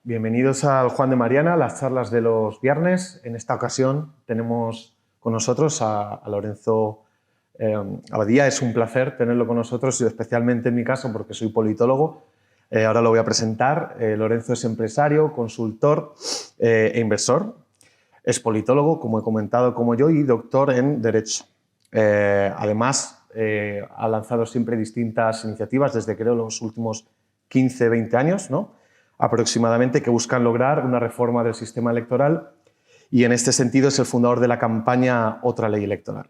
Bienvenidos al Juan de Mariana, las charlas de los viernes. En esta ocasión tenemos con nosotros a Lorenzo Abadía. Es un placer tenerlo con nosotros, y especialmente en mi caso porque soy politólogo. Ahora lo voy a presentar. Lorenzo es empresario, consultor e inversor. Es politólogo, como he comentado, como yo, y doctor en Derecho. Además, ha lanzado siempre distintas iniciativas desde, creo, los últimos 15, 20 años, ¿no?, aproximadamente, que buscan lograr una reforma del sistema electoral, y en este sentido es el fundador de la campaña Otra Ley Electoral.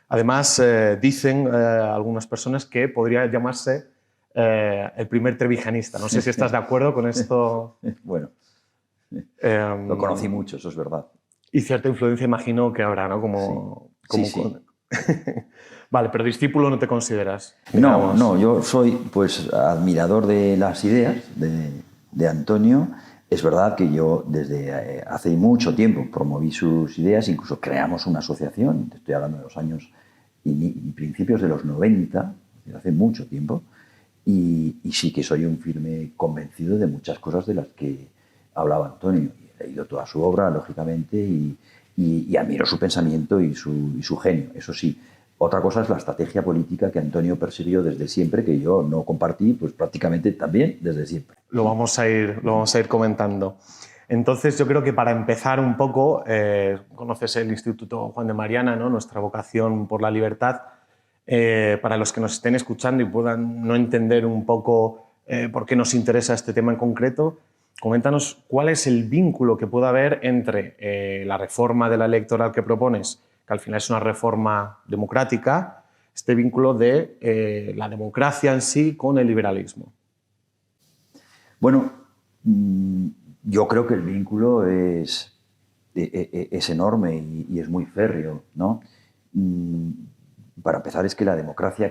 Además, dicen algunas personas que podría llamarse el primer trevijanista. No sé si estás de acuerdo con esto. Bueno, lo conocí mucho, eso es verdad. Y cierta influencia imagino que habrá, ¿no? Sí. Vale, pero discípulo no te consideras. No, yo soy pues admirador de las ideas de Antonio. Es verdad que yo desde hace mucho tiempo promoví sus ideas, incluso creamos una asociación, estoy hablando de los años y principios de los 90, desde hace mucho tiempo, y sí que soy un firme convencido de muchas cosas de las que hablaba Antonio. He leído toda su obra, lógicamente, y admiro su pensamiento y su genio, eso sí. Otra cosa es la estrategia política que Antonio persiguió desde siempre, que yo no compartí, pues prácticamente también desde siempre. Lo vamos a ir comentando. Entonces, yo creo que para empezar un poco, conoces el Instituto Juan de Mariana, ¿no?, nuestra vocación por la libertad. Para los que nos estén escuchando y puedan no entender un poco por qué nos interesa este tema en concreto, coméntanos cuál es el vínculo que puede haber entre la reforma de la electoral que propones, que al final es una reforma democrática, este vínculo de la democracia en sí con el liberalismo. Bueno, yo creo que el vínculo es enorme y es muy férreo, ¿no? Para empezar, es que la democracia,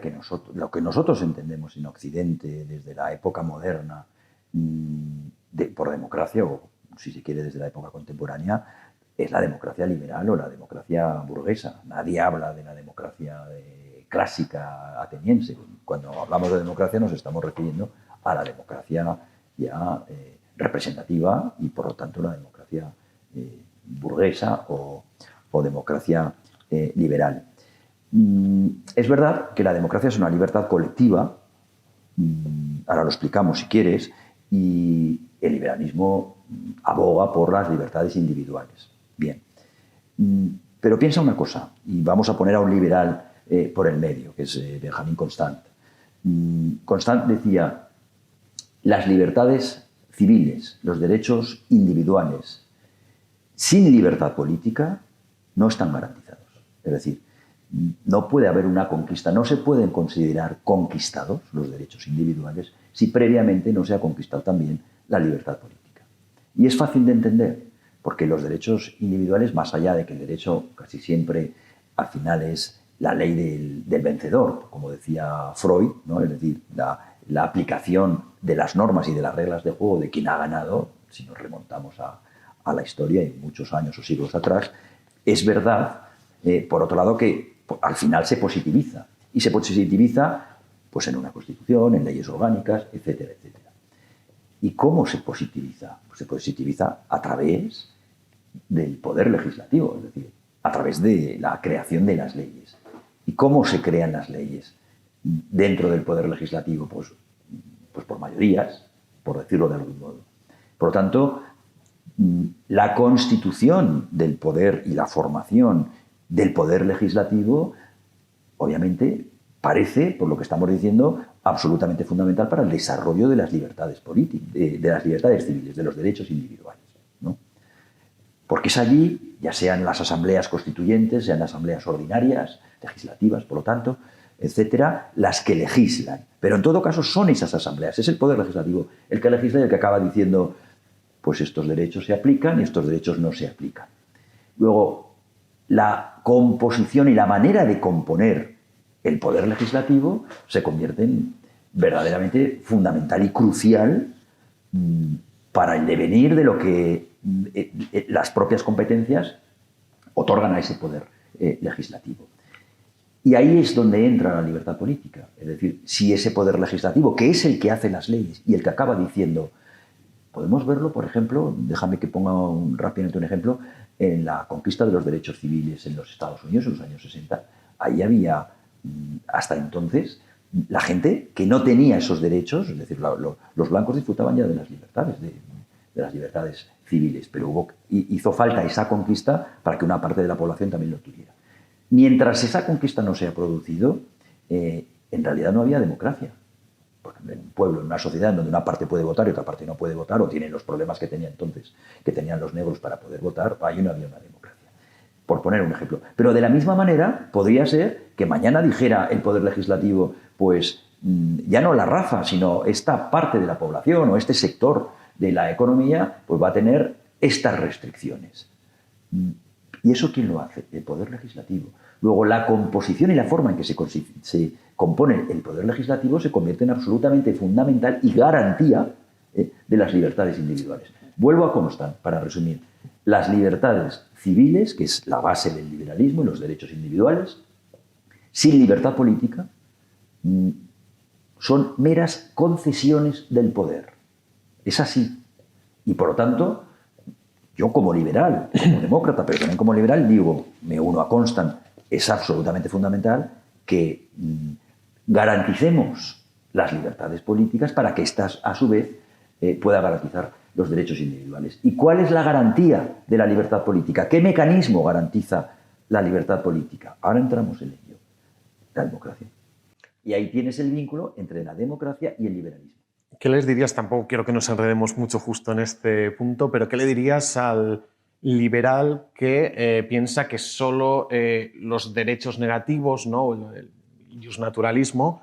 lo que nosotros entendemos en Occidente desde la época moderna, por democracia, o si se quiere desde la época contemporánea, es la democracia liberal o la democracia burguesa. Nadie habla de la democracia clásica ateniense. Cuando hablamos de democracia nos estamos refiriendo a la democracia ya representativa y, por lo tanto, la democracia burguesa o democracia liberal. Es verdad que la democracia es una libertad colectiva, ahora lo explicamos si quieres, y el liberalismo aboga por las libertades individuales. Bien, pero piensa una cosa, y vamos a poner a un liberal por el medio, que es Benjamin Constant. Constant decía: las libertades civiles, los derechos individuales, sin libertad política, no están garantizados. Es decir, no puede haber una conquista, no se pueden considerar conquistados los derechos individuales si previamente no se ha conquistado también la libertad política. Y es fácil de entender, porque los derechos individuales, más allá de que el derecho casi siempre al final es la ley del vencedor, como decía Freud, ¿no? Es decir, la aplicación de las normas y de las reglas de juego de quien ha ganado, si nos remontamos a la historia y muchos años o siglos atrás, es verdad, por otro lado, que al final se positiviza. Y se positiviza pues, en una constitución, en leyes orgánicas, etcétera, etcétera. ¿Y cómo se positiviza? Pues se positiviza a través del poder legislativo, es decir, a través de la creación de las leyes. ¿Y cómo se crean las leyes dentro del poder legislativo? Pues por mayorías, por decirlo de algún modo. Por lo tanto, la constitución del poder y la formación del poder legislativo, obviamente, parece, por lo que estamos diciendo, absolutamente fundamental para el desarrollo de las libertades políticas, de las libertades civiles, de los derechos individuales, ¿no? Porque es allí, ya sean las asambleas constituyentes, sean las asambleas ordinarias, legislativas, por lo tanto, etcétera, las que legislan. Pero en todo caso son esas asambleas, es el poder legislativo el que legisla y el que acaba diciendo, pues estos derechos se aplican y estos derechos no se aplican. Luego, la composición y la manera de componer el poder legislativo se convierten verdaderamente fundamental y crucial para el devenir de lo que las propias competencias otorgan a ese poder legislativo. Y ahí es donde entra la libertad política. Es decir, si ese poder legislativo, que es el que hace las leyes y el que acaba diciendo Podemos verlo, por ejemplo, déjame que ponga rápidamente un ejemplo, en la conquista de los derechos civiles en los Estados Unidos en los años 60. Ahí había, hasta entonces, la gente que no tenía esos derechos, es decir, los blancos disfrutaban ya de las libertades, de las libertades civiles, pero hizo falta esa conquista para que una parte de la población también lo tuviera. Mientras esa conquista no se ha producido, en realidad no había democracia. Por ejemplo, en un pueblo, en una sociedad en donde una parte puede votar y otra parte no puede votar, o tienen los problemas que tenía entonces, que tenían los negros para poder votar, ahí no había una democracia. Por poner un ejemplo. Pero de la misma manera, podría ser que mañana dijera el Poder Legislativo, pues ya no la raza, sino esta parte de la población o este sector de la economía, pues va a tener estas restricciones. ¿Y eso quién lo hace? El Poder Legislativo. Luego, la composición y la forma en que se compone el Poder Legislativo se convierte en absolutamente fundamental y garantía de las libertades individuales. Vuelvo a cómo están, para resumir. Las libertades civiles, que es la base del liberalismo y los derechos individuales, sin libertad política, son meras concesiones del poder. Es así. Y por lo tanto, yo como liberal, como demócrata, pero también como liberal, digo, me uno a Constant, es absolutamente fundamental que garanticemos las libertades políticas para que éstas, a su vez, puedan garantizar los derechos individuales. ¿Y cuál es la garantía de la libertad política? ¿Qué mecanismo garantiza la libertad política? Ahora entramos en ello. La democracia. Y ahí tienes el vínculo entre la democracia y el liberalismo. ¿Qué les dirías? Tampoco quiero que nos enredemos mucho justo en este punto, pero ¿qué le dirías al liberal que piensa que solo los derechos negativos, ¿no? el iusnaturalismo,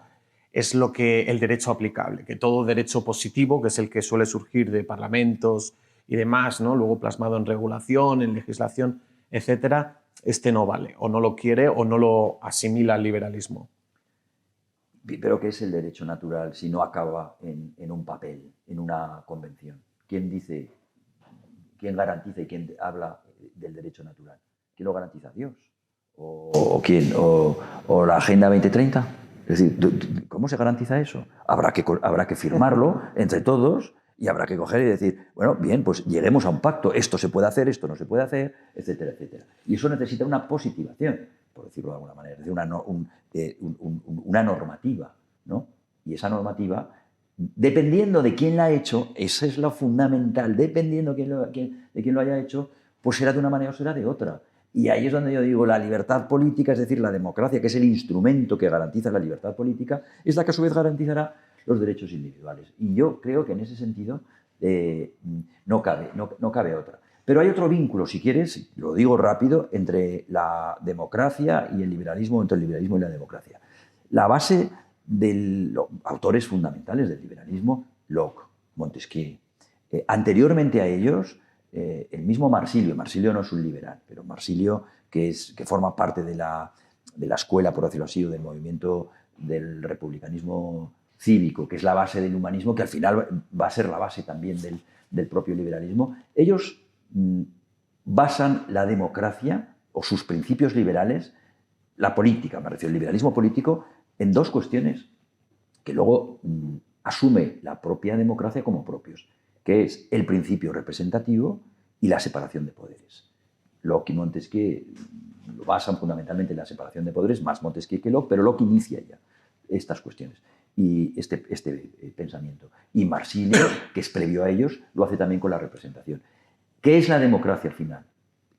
es lo que el derecho aplicable, que todo derecho positivo, que es el que suele surgir de parlamentos y demás, ¿no? Luego plasmado en regulación, en legislación, etcétera, este no vale, o no lo quiere o no lo asimila al liberalismo? Pero ¿qué es el derecho natural si no acaba en un papel, en una convención? ¿Quién dice, quién garantiza y quién habla del derecho natural? ¿Quién lo garantiza? ¿Dios? ¿O quién? ¿O la Agenda 2030? Es decir, ¿cómo se garantiza eso? Habrá que firmarlo entre todos y habrá que coger y decir, bueno, bien, pues lleguemos a un pacto, esto se puede hacer, esto no se puede hacer, etcétera, etcétera. Y eso necesita una positivación, por decirlo de alguna manera, es decir, una normativa, ¿no? Y esa normativa, dependiendo de quién la ha hecho, eso es lo fundamental, dependiendo de quién lo haya hecho, pues será de una manera o será de otra. Y ahí es donde yo digo, la libertad política, es decir, la democracia, que es el instrumento que garantiza la libertad política, es la que a su vez garantizará los derechos individuales. Y yo creo que en ese sentido no cabe otra. Pero hay otro vínculo, si quieres, lo digo rápido, entre la democracia y el liberalismo, entre el liberalismo y la democracia. La base de los autores fundamentales del liberalismo, Locke, Montesquieu. Anteriormente a ellos, el mismo Marsilio no es un liberal, pero Marsilio, que forma parte de la escuela, por decirlo así, o del movimiento del republicanismo cívico, que es la base del humanismo, que al final va a ser la base también del propio liberalismo, ellos basan la democracia o sus principios liberales, la política, me refiero al liberalismo político, en dos cuestiones que luego asume la propia democracia como propios, que es el principio representativo y la separación de poderes. Locke y Montesquieu lo basan fundamentalmente en la separación de poderes, más Montesquieu que Locke, pero Locke inicia ya estas cuestiones y este pensamiento. Y Marsilio, que es previo a ellos, lo hace también con la representación. ¿Qué es la democracia al final?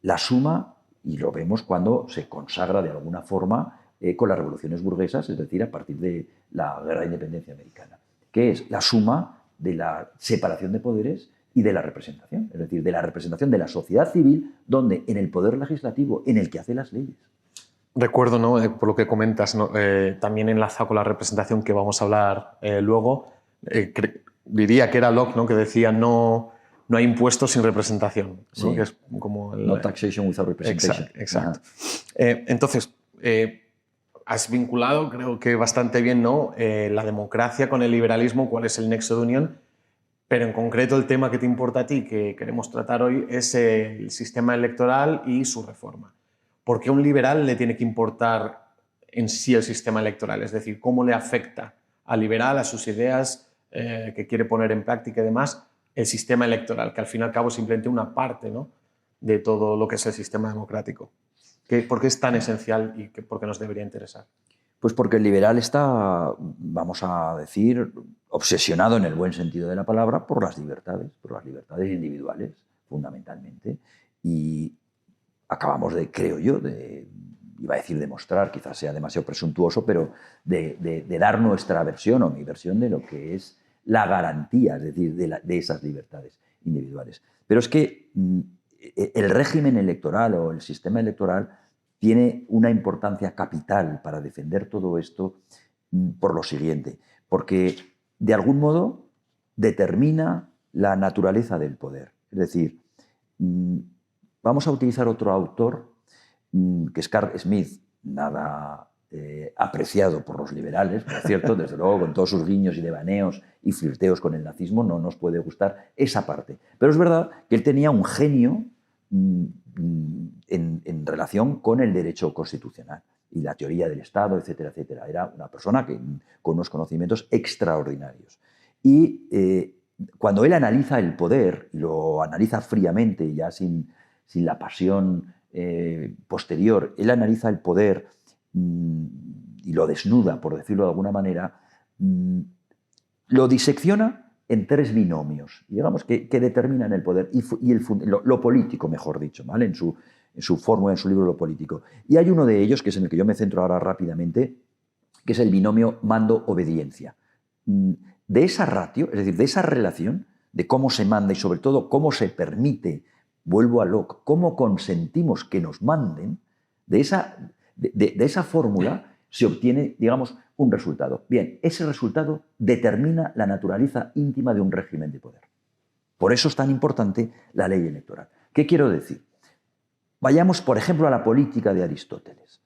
La suma, y lo vemos cuando se consagra de alguna forma con las revoluciones burguesas, es decir, a partir de la Guerra de Independencia americana, que es la suma de la separación de poderes y de la representación, es decir, de la representación de la sociedad civil, donde en el poder legislativo, en el que hace las leyes. Recuerdo, ¿no? Por lo que comentas, ¿no? También enlazado con la representación que vamos a hablar luego, diría que era Locke, ¿no? Que decía no hay impuestos sin representación, ¿no? Sí. Que es como No taxation without representation. Exacto. Entonces, has vinculado, creo que bastante bien, ¿no? La democracia con el liberalismo, cuál es el nexo de unión, pero en concreto el tema que te importa a ti, que queremos tratar hoy, es el sistema electoral y su reforma. ¿Por qué a un liberal le tiene que importar en sí el sistema electoral? Es decir, ¿cómo le afecta al liberal, a sus ideas que quiere poner en práctica y demás, el sistema electoral, que al fin y al cabo es simplemente una parte, ¿no?, de todo lo que es el sistema democrático. ¿Por qué es tan esencial y por qué nos debería interesar? Pues porque el liberal está, vamos a decir, obsesionado en el buen sentido de la palabra por las libertades individuales, fundamentalmente. Y acabamos de, creo yo, iba a decir demostrar, quizás sea demasiado presuntuoso, pero de dar nuestra versión o mi versión de lo que es la garantía, es decir, de esas libertades individuales. Pero es que el régimen electoral o el sistema electoral tiene una importancia capital para defender todo esto por lo siguiente, porque de algún modo determina la naturaleza del poder. Es decir, vamos a utilizar otro autor, que es Carl Smith, nada apreciado por los liberales, por cierto, desde luego con todos sus guiños y devaneos y flirteos con el nazismo no nos puede gustar esa parte. Pero es verdad que él tenía un genio en relación con el derecho constitucional y la teoría del Estado, etcétera, etcétera. Era una persona con unos conocimientos extraordinarios. Y cuando él analiza el poder, y lo analiza fríamente, ya sin la pasión posterior, él analiza el poder y lo desnuda, por decirlo de alguna manera, lo disecciona en tres binomios, digamos, que determinan el poder y lo político, mejor dicho, ¿vale? En su fórmula, en su libro Lo político. Y hay uno de ellos, que es en el que yo me centro ahora rápidamente, que es el binomio mando-obediencia. De esa ratio, es decir, de esa relación, de cómo se manda y sobre todo cómo se permite, vuelvo a Locke, cómo consentimos que nos manden, de esa fórmula se obtiene, digamos, un resultado. Bien, ese resultado determina la naturaleza íntima de un régimen de poder. Por eso es tan importante la ley electoral. ¿Qué quiero decir? Vayamos, por ejemplo, a la política de Aristóteles.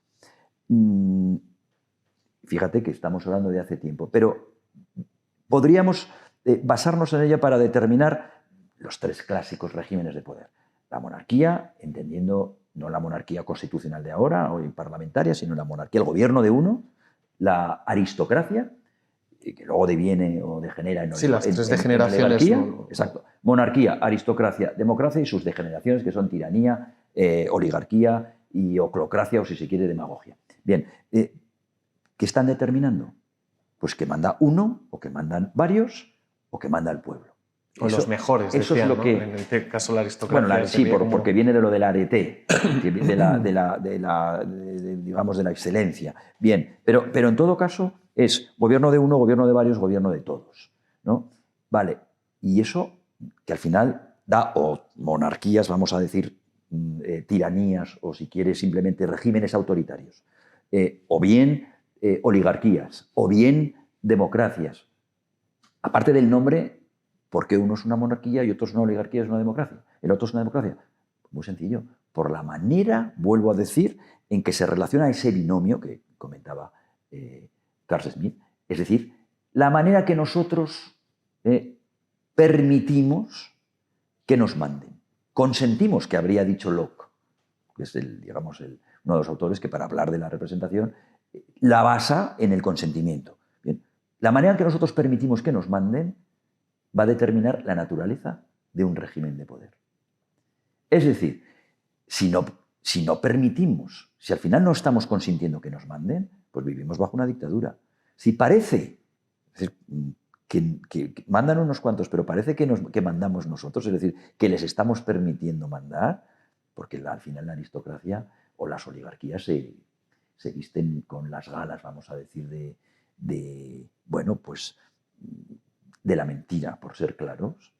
Fíjate que estamos hablando de hace tiempo, pero podríamos basarnos en ella para determinar los tres clásicos regímenes de poder. La monarquía, entendiendo no la monarquía constitucional de ahora o parlamentaria, sino la monarquía, el gobierno de uno, la aristocracia, que luego deviene o degenera en, sí, las tres degeneraciones. Exacto. Monarquía, aristocracia, democracia y sus degeneraciones, que son tiranía, oligarquía y oclocracia, o si se quiere, demagogia. Bien, ¿qué están determinando? Pues que manda uno, o que mandan varios, o que manda el pueblo. O los mejores, eso decían, es lo que, ¿no? En este caso la aristocracia. Bueno, sí, porque viene de lo del arete, que viene digamos, de la excelencia. Bien, pero en todo caso es gobierno de uno, gobierno de varios, gobierno de todos, ¿no? Vale, y eso que al final da, o monarquías, vamos a decir, tiranías, o si quieres simplemente regímenes autoritarios, o bien oligarquías, o bien democracias. Aparte del nombre, ¿por qué uno es una monarquía y otro es una oligarquía, es una democracia? El otro es una democracia. Muy sencillo, por la manera, vuelvo a decir, en que se relaciona ese binomio que comentaba Carl Smith, es decir, la manera que nosotros permitimos que nos manden. Consentimos, que habría dicho Locke, que es uno de los autores que para hablar de la representación la basa en el consentimiento. Bien, la manera en que nosotros permitimos que nos manden va a determinar la naturaleza de un régimen de poder. Es decir, si no permitimos, si al final no estamos consintiendo que nos manden, pues vivimos bajo una dictadura. Si parece que mandan unos cuantos, pero parece que mandamos nosotros, es decir, que les estamos permitiendo mandar, porque al final la aristocracia o las oligarquías se visten con las galas, vamos a decir, de la mentira, por ser claros.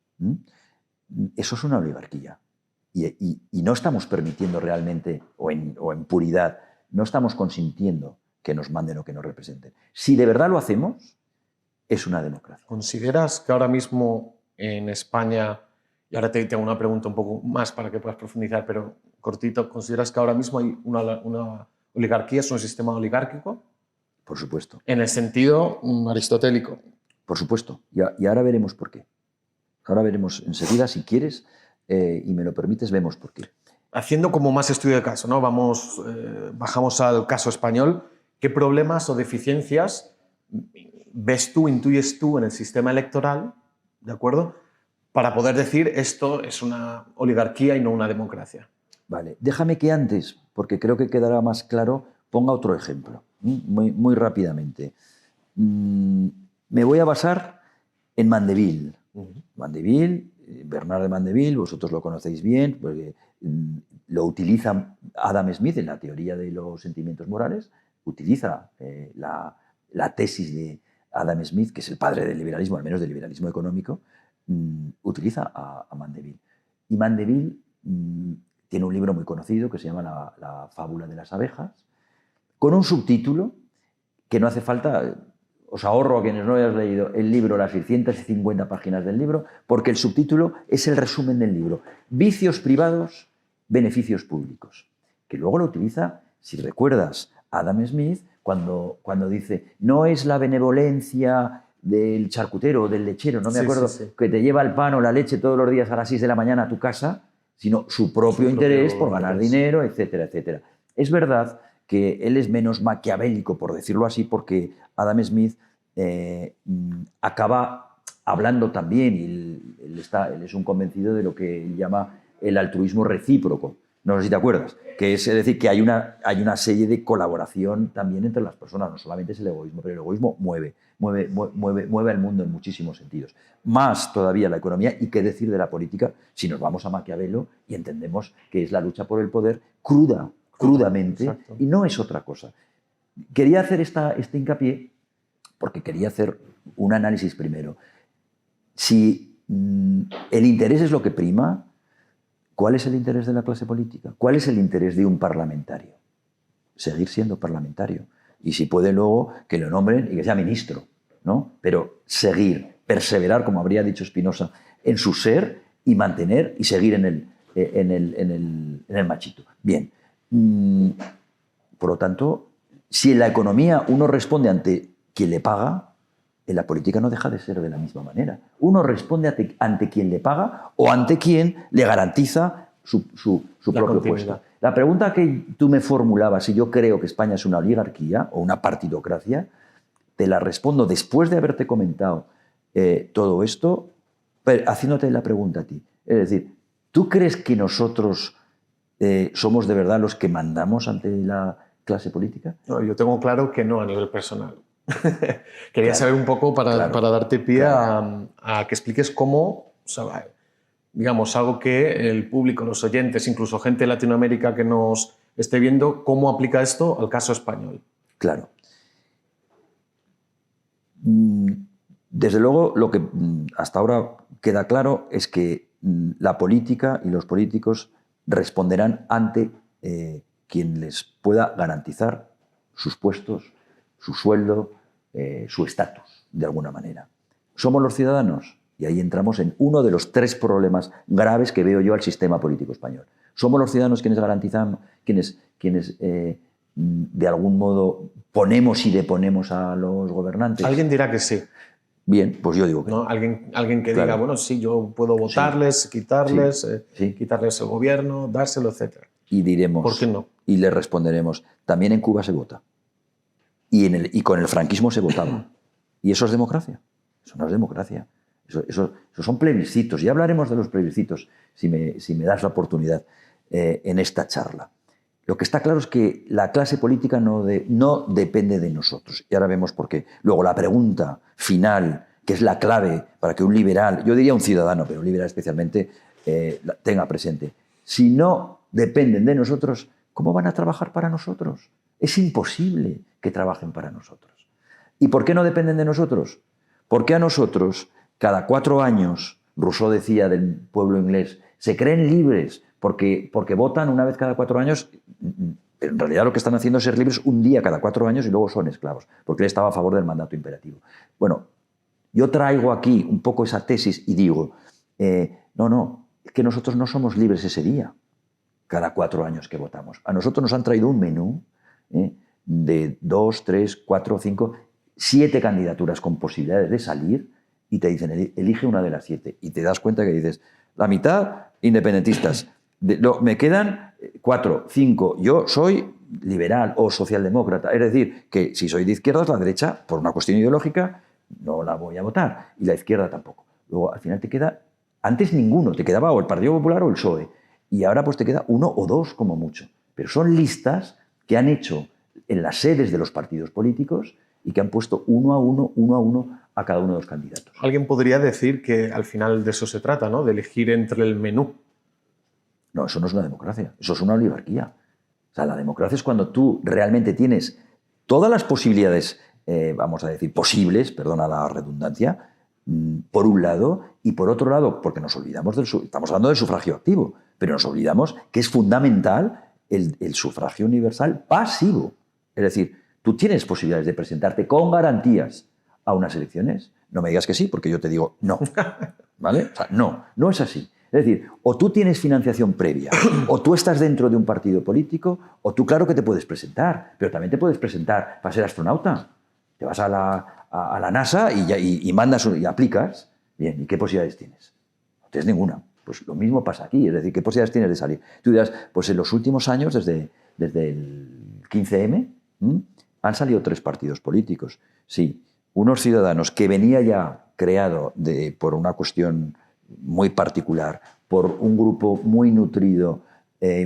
Eso es una oligarquía. Y no estamos permitiendo realmente, o en puridad, no estamos consintiendo que nos manden o que nos representen. Si de verdad lo hacemos, es una democracia. ¿Consideras que ahora mismo en España, y ahora te hago una pregunta un poco más para que puedas profundizar, pero cortito, ¿consideras que ahora mismo hay una oligarquía, es un sistema oligárquico? Por supuesto. En el sentido aristotélico. Por supuesto. Y ahora veremos por qué. Ahora veremos enseguida, si quieres, y me lo permites, vemos por qué. Haciendo como más estudio de caso, ¿no? Bajamos al caso español. ¿Qué problemas o deficiencias ves tú, intuyes tú en el sistema electoral, ¿de acuerdo?, para poder decir esto es una oligarquía y no una democracia. Vale, déjame que antes, porque creo que quedará más claro, ponga otro ejemplo, muy rápidamente. Me voy a basar en Mandeville. Mandeville, Bernard de Mandeville, vosotros lo conocéis bien, porque lo utiliza Adam Smith en la teoría de los sentimientos morales, utiliza la tesis de Adam Smith, que es el padre del liberalismo, al menos del liberalismo económico, utiliza a Mandeville. Y Mandeville tiene un libro muy conocido que se llama La fábula de las abejas, con un subtítulo que no hace falta, os ahorro a quienes no hayáis leído el libro, las 650 páginas del libro, porque el subtítulo es el resumen del libro. Vicios privados, beneficios públicos. Que luego lo utiliza, si recuerdas, Adam Smith, cuando dice, no es la benevolencia del charcutero o del lechero, no me acuerdo, que te lleva el pan o la leche todos los días a las 6 de la mañana a tu casa, sino su propio interés por ganar dinero, etcétera, etcétera. Es verdad que él es menos maquiavélico, por decirlo así, porque Adam Smith acaba hablando también, y él es un convencido de lo que él llama el altruismo recíproco. No sé si te acuerdas, que es decir, que hay una serie de colaboración también entre las personas, no solamente es el egoísmo, pero el egoísmo mueve al mundo en muchísimos sentidos. Más todavía la economía, y qué decir de la política si nos vamos a Maquiavelo y entendemos que es la lucha por el poder crudamente, exacto, y no es otra cosa. Quería hacer este hincapié porque quería hacer un análisis primero. Si el interés es lo que prima, ¿cuál es el interés de la clase política? ¿Cuál es el interés de un parlamentario? Seguir siendo parlamentario. Y si puede luego que lo nombren y que sea ministro, ¿no? Pero seguir, perseverar, como habría dicho Spinoza, en su ser y mantener y seguir en el machito. Bien. Por lo tanto, si en la economía uno responde ante quien le paga, en la política no deja de ser de la misma manera. Uno responde ante quien le paga o ante quien le garantiza su propio puesto. La pregunta que tú me formulabas, si yo creo que España es una oligarquía o una partidocracia, te la respondo después de haberte comentado todo esto, haciéndote la pregunta a ti. Es decir, ¿tú crees que nosotros somos de verdad los que mandamos ante la clase política? No, yo tengo claro que no a nivel personal. Quería saber un poco para darte pie a que expliques cómo, o sea, digamos, algo que el público, los oyentes, incluso gente de Latinoamérica que nos esté viendo, cómo aplica esto al caso español. Claro. Desde luego, lo que hasta ahora queda claro es que la política y los políticos responderán ante quien les pueda garantizar sus puestos, su sueldo, su estatus, de alguna manera. ¿Somos los ciudadanos? Y ahí entramos en uno de los 3 problemas graves que veo yo al sistema político español. ¿Somos los ciudadanos quienes garantizamos, quienes de algún modo ponemos y deponemos a los gobernantes? Alguien dirá que sí. Bien, pues yo digo que no. Alguien que diga, bueno, sí, yo puedo votarles, quitarles el gobierno, dárselo, etc. Y diremos, ¿por qué no? Y le responderemos, también en Cuba se vota. Y con el franquismo se votaba. ¿Y eso es democracia? Eso no es democracia. Eso son plebiscitos. Ya hablaremos de los plebiscitos, si me das la oportunidad, en esta charla. Lo que está claro es que la clase política no depende de nosotros. Y ahora vemos por qué. Luego, la pregunta final, que es la clave para que un liberal, yo diría un ciudadano, pero un liberal especialmente, tenga presente. Si no dependen de nosotros, ¿cómo van a trabajar para nosotros? Es imposible que trabajen para nosotros. ¿Y por qué no dependen de nosotros? Porque a nosotros, cada 4 años, Rousseau decía del pueblo inglés, se creen libres porque votan una vez cada 4 años, pero en realidad lo que están haciendo es ser libres un día cada 4 años y luego son esclavos, porque él estaba a favor del mandato imperativo. Bueno, yo traigo aquí un poco esa tesis y digo, no, es que nosotros no somos libres ese día, cada 4 años que votamos. A nosotros nos han traído un menú de 2, 3, 4, 5, 7 candidaturas con posibilidades de salir y te dicen, elige una de las 7. Y te das cuenta que dices, la mitad independentistas, me quedan 4, 5, yo soy liberal o socialdemócrata. Es decir, que si soy de izquierdas, la derecha, por una cuestión ideológica, no la voy a votar. Y la izquierda tampoco. Luego, al final te queda Antes ninguno, te quedaba o el Partido Popular o el PSOE. Y ahora pues te queda uno o dos como mucho. Pero son listas que han hecho en las sedes de los partidos políticos y que han puesto uno a uno a cada uno de los candidatos. Alguien podría decir que al final de eso se trata, ¿no? De elegir entre el menú. No, eso no es una democracia, eso es una oligarquía. O sea, la democracia es cuando tú realmente tienes todas las posibilidades, vamos a decir, posibles, perdona la redundancia, por un lado, y por otro lado, porque nos olvidamos estamos hablando del sufragio activo, pero nos olvidamos que es fundamental el sufragio universal pasivo. Es decir, tú tienes posibilidades de presentarte con garantías a unas elecciones. No me digas que sí, porque yo te digo no. ¿Vale? O sea, no es así. Es decir, o tú tienes financiación previa, o tú estás dentro de un partido político, o tú claro que te puedes presentar, pero también te puedes presentar para ser astronauta. Te vas a la NASA y mandas y aplicas. Bien, ¿y qué posibilidades tienes? No tienes ninguna. Pues lo mismo pasa aquí. Es decir, ¿qué posibilidades tienes de salir? Tú dirás, pues en los últimos años, desde el 15M, han salido 3 partidos políticos. Sí, unos Ciudadanos que venía ya creado por una cuestión muy particular, por un grupo muy nutrido,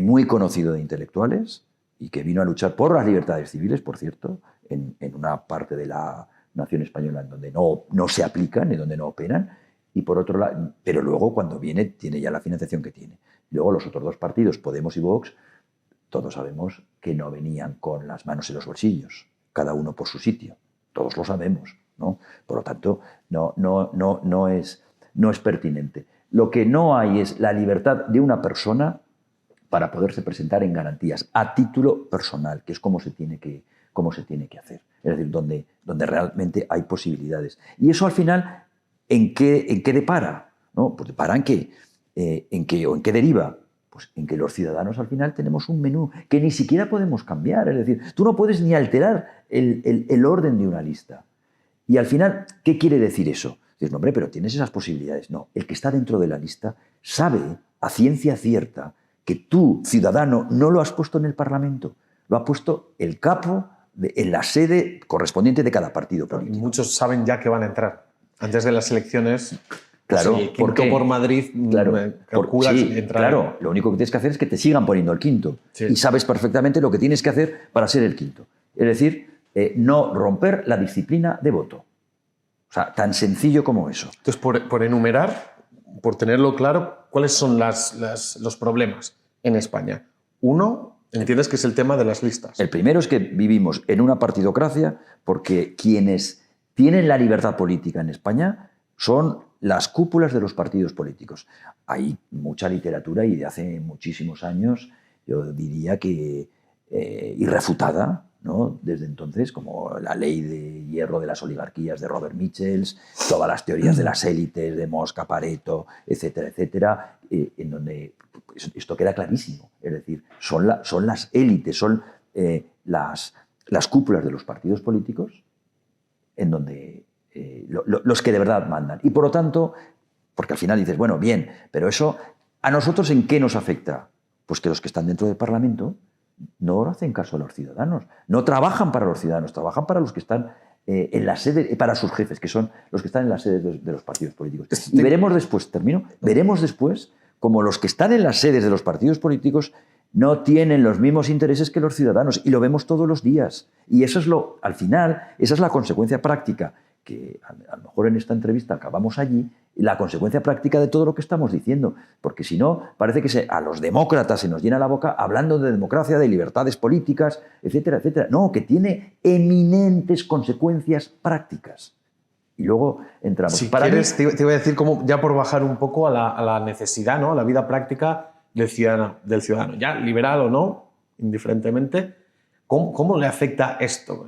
muy conocido de intelectuales, y que vino a luchar por las libertades civiles, por cierto, en una parte de la nación española en donde no se aplican, en donde no operan, y por otro lado, pero luego cuando viene tiene ya la financiación que tiene. Luego los otros 2 partidos, Podemos y Vox, todos sabemos que no venían con las manos en los bolsillos, cada uno por su sitio, todos lo sabemos, ¿no? Por lo tanto, no es pertinente. Lo que no hay es la libertad de una persona para poderse presentar en garantías a título personal, que es como se tiene que hacer. Es decir, donde realmente hay posibilidades. Y eso al final, ¿en qué depara? ¿No? Pues depara en qué deriva. Pues en que los ciudadanos al final tenemos un menú que ni siquiera podemos cambiar. Es decir, tú no puedes ni alterar el orden de una lista. Y al final, ¿qué quiere decir eso? Dices, no, hombre, pero tienes esas posibilidades. No, el que está dentro de la lista sabe a ciencia cierta que tú, ciudadano, no lo has puesto en el Parlamento, lo ha puesto el capo en la sede correspondiente de cada partido político. Muchos saben ya que van a entrar. Antes de las elecciones, claro, pues el quinto por Madrid, calculas entrar. Claro, lo único que tienes que hacer es que te sigan poniendo el quinto. Sí. Y sabes perfectamente lo que tienes que hacer para ser el quinto. Es decir, no romper la disciplina de voto. O sea, tan sencillo como eso. Entonces, por enumerar, por tenerlo claro, ¿cuáles son los problemas en España? Uno, entiendes que es el tema de las listas. El primero es que vivimos en una partidocracia porque quienes tienen la libertad política en España son las cúpulas de los partidos políticos. Hay mucha literatura y de hace muchísimos años, yo diría que irrefutada, ¿no? Desde entonces, como la ley de hierro de las oligarquías de Robert Michels, todas las teorías de las élites, de Mosca, Pareto, etcétera, etcétera, en donde esto queda clarísimo. Es decir, son las élites, son las cúpulas de los partidos políticos en donde los que de verdad mandan. Y por lo tanto, porque al final dices, bueno, bien, pero eso, ¿a nosotros en qué nos afecta? Pues que los que están dentro del Parlamento no hacen caso a los ciudadanos, no trabajan para los ciudadanos, trabajan para los que están en la sede, para sus jefes, que son los que están en las sedes de los partidos políticos. Y veremos después, veremos después como los que están en las sedes de los partidos políticos no tienen los mismos intereses que los ciudadanos, y lo vemos todos los días. Y eso es al final, esa es la consecuencia práctica, que a lo mejor en esta entrevista acabamos allí, la consecuencia práctica de todo lo que estamos diciendo, porque si no, parece que a los demócratas se nos llena la boca hablando de democracia, de libertades políticas, etcétera, etcétera. No, que tiene eminentes consecuencias prácticas. Y luego entramos. Si quieres, te iba a decir, como, ya por bajar un poco a la necesidad, ¿no? A la vida práctica del ciudadano, ya liberal o no, indiferentemente. ¿Cómo le afecta esto?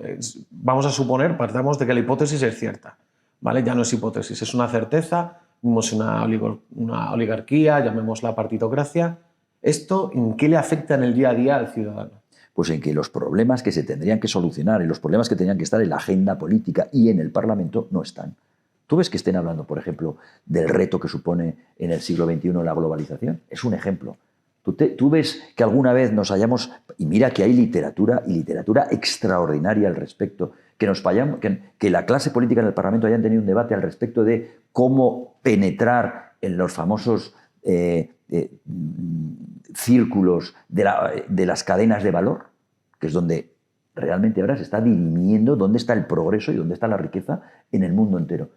Vamos a suponer, partamos de que la hipótesis es cierta, ¿vale? Ya no es hipótesis, es una certeza, vivimos una oligarquía, llamémosla partitocracia. ¿Esto en qué le afecta en el día a día al ciudadano? Pues en que los problemas que se tendrían que solucionar y los problemas que tendrían que estar en la agenda política y en el Parlamento no están. ¿Tú ves que estén hablando, por ejemplo, del reto que supone en el siglo XXI la globalización? Es un ejemplo. ¿Tú ves que alguna vez nos hayamos... Y mira que hay literatura, y literatura extraordinaria al respecto, que la clase política en el Parlamento hayan tenido un debate al respecto de cómo penetrar en los famosos círculos de las cadenas de valor, que es donde realmente ahora se está dirimiendo dónde está el progreso y dónde está la riqueza en el mundo entero.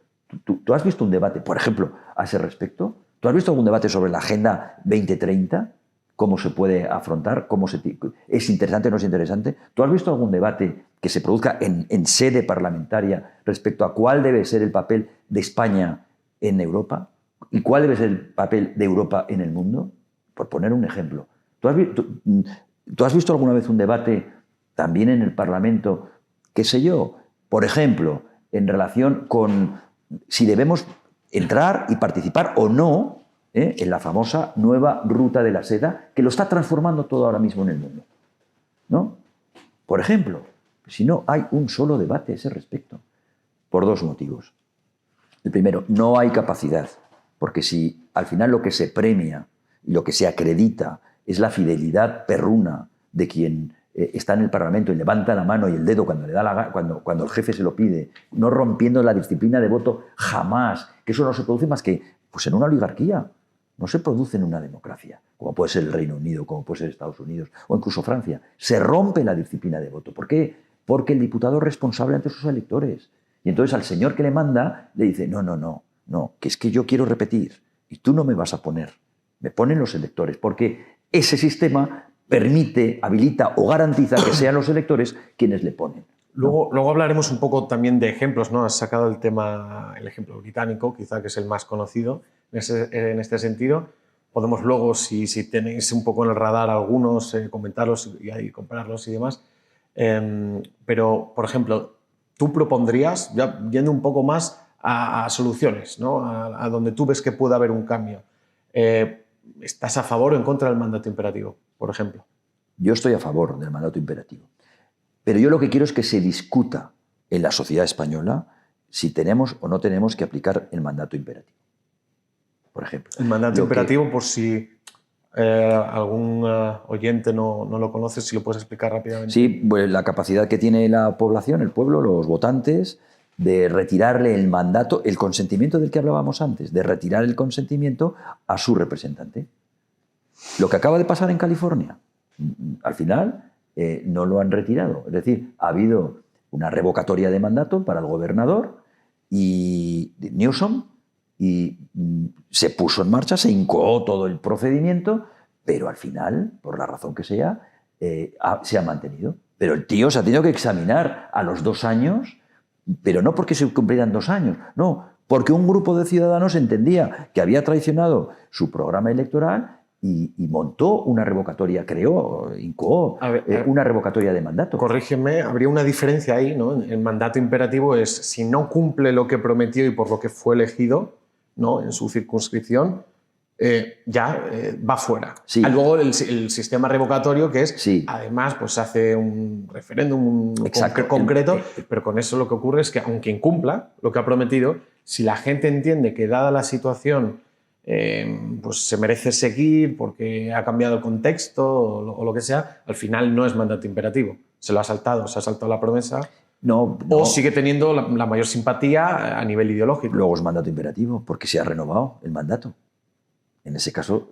¿Tú has visto un debate, por ejemplo, a ese respecto? ¿Tú has visto algún debate sobre la Agenda 2030? ¿Cómo se puede afrontar? ¿Es interesante o no es interesante? ¿Tú has visto algún debate que se produzca en sede parlamentaria respecto a cuál debe ser el papel de España en Europa? ¿Y cuál debe ser el papel de Europa en el mundo? Por poner un ejemplo. ¿Tú has visto alguna vez un debate también en el Parlamento, qué sé yo, por ejemplo, en relación con si debemos entrar y participar o no en la famosa nueva ruta de la seda, que lo está transformando todo ahora mismo en el mundo, ¿no? Por ejemplo, si no hay un solo debate a ese respecto, por dos motivos. El primero, no hay capacidad, porque si al final lo que se premia y lo que se acredita es la fidelidad perruna de quien está en el Parlamento y levanta la mano y el dedo cuando le da cuando el jefe se lo pide, no rompiendo la disciplina de voto jamás, que eso no se produce más que pues en una oligarquía, no se produce en una democracia, como puede ser el Reino Unido, como puede ser Estados Unidos o incluso Francia. Se rompe la disciplina de voto. ¿Por qué? Porque el diputado es responsable ante sus electores. Y entonces al señor que le manda le dice, no, que es que yo quiero repetir y tú no me vas a poner, me ponen los electores, porque ese sistema permite, habilita o garantiza que sean los electores quienes le ponen. Luego hablaremos un poco también de ejemplos, ¿no? Has sacado el ejemplo británico, quizá que es el más conocido en este sentido. Podemos luego, si tenéis un poco en el radar algunos, comentarlos y ahí compararlos y demás. Pero, por ejemplo, tú propondrías, ya yendo un poco más a soluciones, ¿no? A donde tú ves que puede haber un cambio. ¿Estás a favor o en contra del mandato imperativo, por ejemplo? Yo estoy a favor del mandato imperativo. Pero yo lo que quiero es que se discuta en la sociedad española si tenemos o no tenemos que aplicar el mandato imperativo. Por ejemplo. El mandato imperativo, por si algún oyente no lo conoce, si lo puedes explicar rápidamente. Sí, pues la capacidad que tiene la población, el pueblo, los votantes, de retirarle el mandato, el consentimiento del que hablábamos antes, de retirar el consentimiento a su representante. Lo que acaba de pasar en California, al final no lo han retirado. Es decir, ha habido una revocatoria de mandato para el gobernador y Newsom y se puso en marcha, se incoó todo el procedimiento, pero al final, por la razón que sea, se ha mantenido. Pero el tío se ha tenido que examinar a los 2 años, pero no porque se cumplieran 2 años, no, porque un grupo de ciudadanos entendía que había traicionado su programa electoral y montó una revocatoria, incoó una revocatoria de mandato. Corrígeme, habría una diferencia ahí, ¿no? El mandato imperativo es si no cumple lo que prometió y por lo que fue elegido, ¿no? En su circunscripción, va fuera. Sí. Luego el sistema revocatorio, que es, sí, además, pues hace un referéndum concreto, pero con eso lo que ocurre es que aunque incumpla lo que ha prometido, si la gente entiende que dada la situación pues se merece seguir porque ha cambiado el contexto o lo que sea, al final no es mandato imperativo. Se lo ha saltado, se ha saltado la promesa. No. O sigue teniendo la mayor simpatía a nivel ideológico. Luego es mandato imperativo porque se ha renovado el mandato. En ese caso...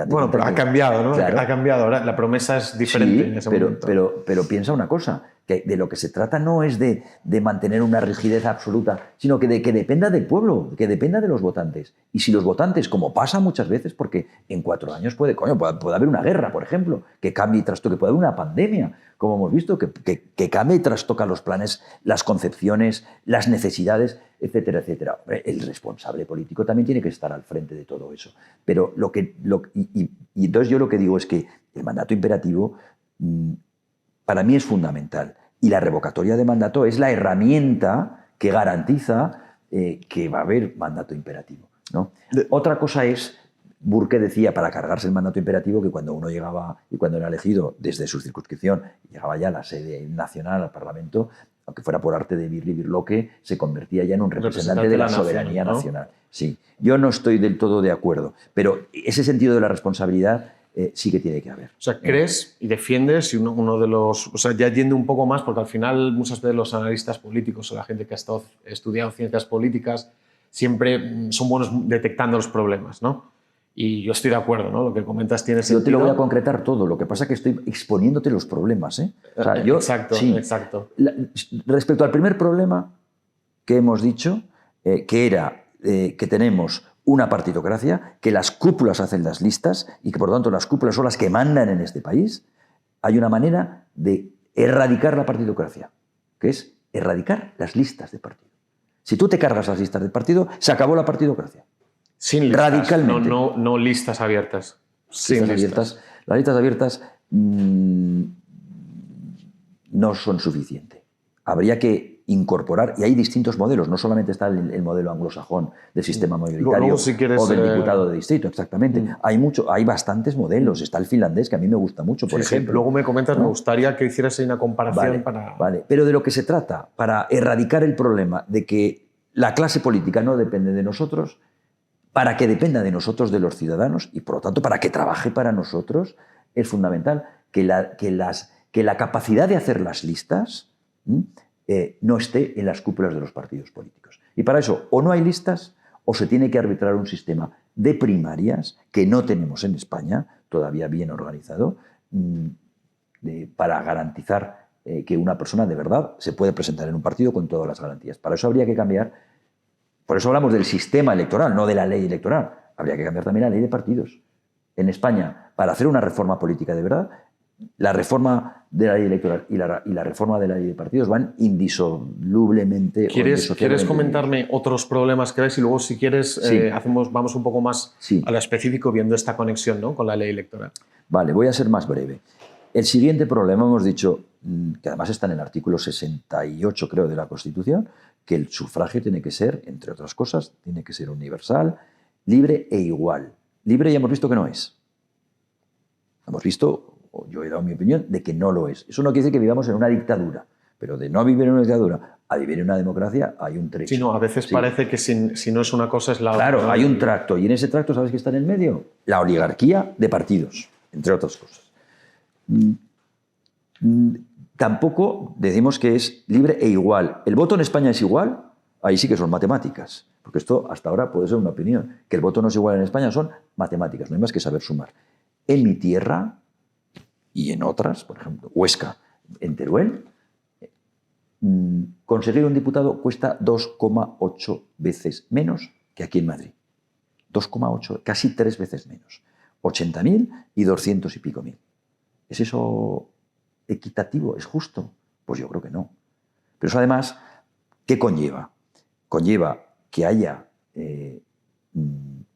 bueno, pero ha cambiado, ¿no? Claro. Ha cambiado. Ahora la promesa es diferente en ese momento. Pero piensa una cosa, que de lo que se trata no es de mantener una rigidez absoluta, sino que dependa del pueblo, que dependa de los votantes. Y si los votantes, como pasa muchas veces, porque en 4 años puede haber una guerra, por ejemplo, que cambie y trastoque, puede haber una pandemia, como hemos visto, que cambie y trastoca los planes, las concepciones, las necesidades, etcétera, etcétera. El responsable político también tiene que estar al frente de todo eso. Pero entonces yo lo que digo es que el mandato imperativo para mí es fundamental. Y la revocatoria de mandato es la herramienta que garantiza que va a haber mandato imperativo, ¿no? Otra cosa es, Burke decía, para cargarse el mandato imperativo, que cuando uno llegaba y cuando era elegido desde su circunscripción, llegaba ya a la sede nacional, al Parlamento, aunque fuera por arte de Birloque, se convertía ya en un representante de la soberanía nacional. Sí, yo no estoy del todo de acuerdo, pero ese sentido de la responsabilidad sí que tiene que haber. O sea, crees y defiendes, y uno de los... O sea, ya yendo un poco más, porque al final muchas veces los analistas políticos o la gente que ha estudiado ciencias políticas siempre son buenos detectando los problemas, ¿no? Y yo estoy de acuerdo, ¿no? Lo que comentas tiene sentido. Yo te lo voy a concretar todo, lo que pasa es que estoy exponiéndote los problemas, ¿eh? O sea, Exacto, sí. exacto. Respecto al primer problema que hemos dicho, que era que tenemos una partitocracia, que las cúpulas hacen las listas y que por lo tanto las cúpulas son las que mandan en este país, hay una manera de erradicar la partitocracia, que es erradicar las listas de partido. Si tú te cargas las listas de partido, se acabó la partitocracia. Sin listas, radicalmente. No listas abiertas. Sin listas abiertas. Las listas abiertas no son suficientes. Habría que incorporar, y hay distintos modelos, no solamente está el modelo anglosajón del sistema mayoritario luego, si quieres, o del diputado de distrito, exactamente. Hay bastantes modelos. Está el finlandés, que a mí me gusta mucho, por ejemplo. Luego me comentas, ¿no? Me gustaría que hicieras ahí una comparación para... Vale, pero de lo que se trata, para erradicar el problema de que la clase política no depende de nosotros, para que dependa de nosotros, de los ciudadanos, y por lo tanto para que trabaje para nosotros, es fundamental que la capacidad de hacer las listas no esté en las cúpulas de los partidos políticos. Y para eso o no hay listas o se tiene que arbitrar un sistema de primarias que no tenemos en España, todavía bien organizado, para garantizar que una persona de verdad se puede presentar en un partido con todas las garantías. Para eso habría que cambiar. Por eso hablamos del sistema electoral, no de la ley electoral. Habría que cambiar también la ley de partidos. En España, para hacer una reforma política de verdad, la reforma de la ley electoral y la reforma de la ley de partidos van indisolublemente. ¿Quieres comentarme otros problemas que ves? Y luego, si quieres, sí. Vamos un poco más a lo específico, viendo esta conexión, ¿no?, con la ley electoral. Vale, voy a ser más breve. El siguiente problema, hemos dicho, que además está en el artículo 68, creo, de la Constitución, que el sufragio tiene que ser, entre otras cosas, tiene que ser universal, libre e igual. Libre ya hemos visto que no es. Hemos visto, o yo he dado mi opinión, de que no lo es. Eso no quiere decir que vivamos en una dictadura, pero de no vivir en una dictadura a vivir en una democracia hay un trecho. Sí, no, a veces parece que si no es una cosa es la otra. Claro, hay un tracto, y en ese tracto, ¿sabes qué está en el medio? La oligarquía de partidos, entre otras cosas. Tampoco decimos que es libre e igual. ¿El voto en España es igual? Ahí sí que son matemáticas. Porque esto hasta ahora puede ser una opinión. Que el voto no es igual en España son matemáticas. No hay más que saber sumar. En mi tierra y en otras, por ejemplo, Huesca, en Teruel, conseguir un diputado cuesta 2,8 veces menos que aquí en Madrid. 2,8, casi 3 veces menos. 80.000 y 200 y pico mil. ¿Es eso equitativo? ¿Es justo? Pues yo creo que no. Pero eso además, ¿qué conlleva? Conlleva que haya,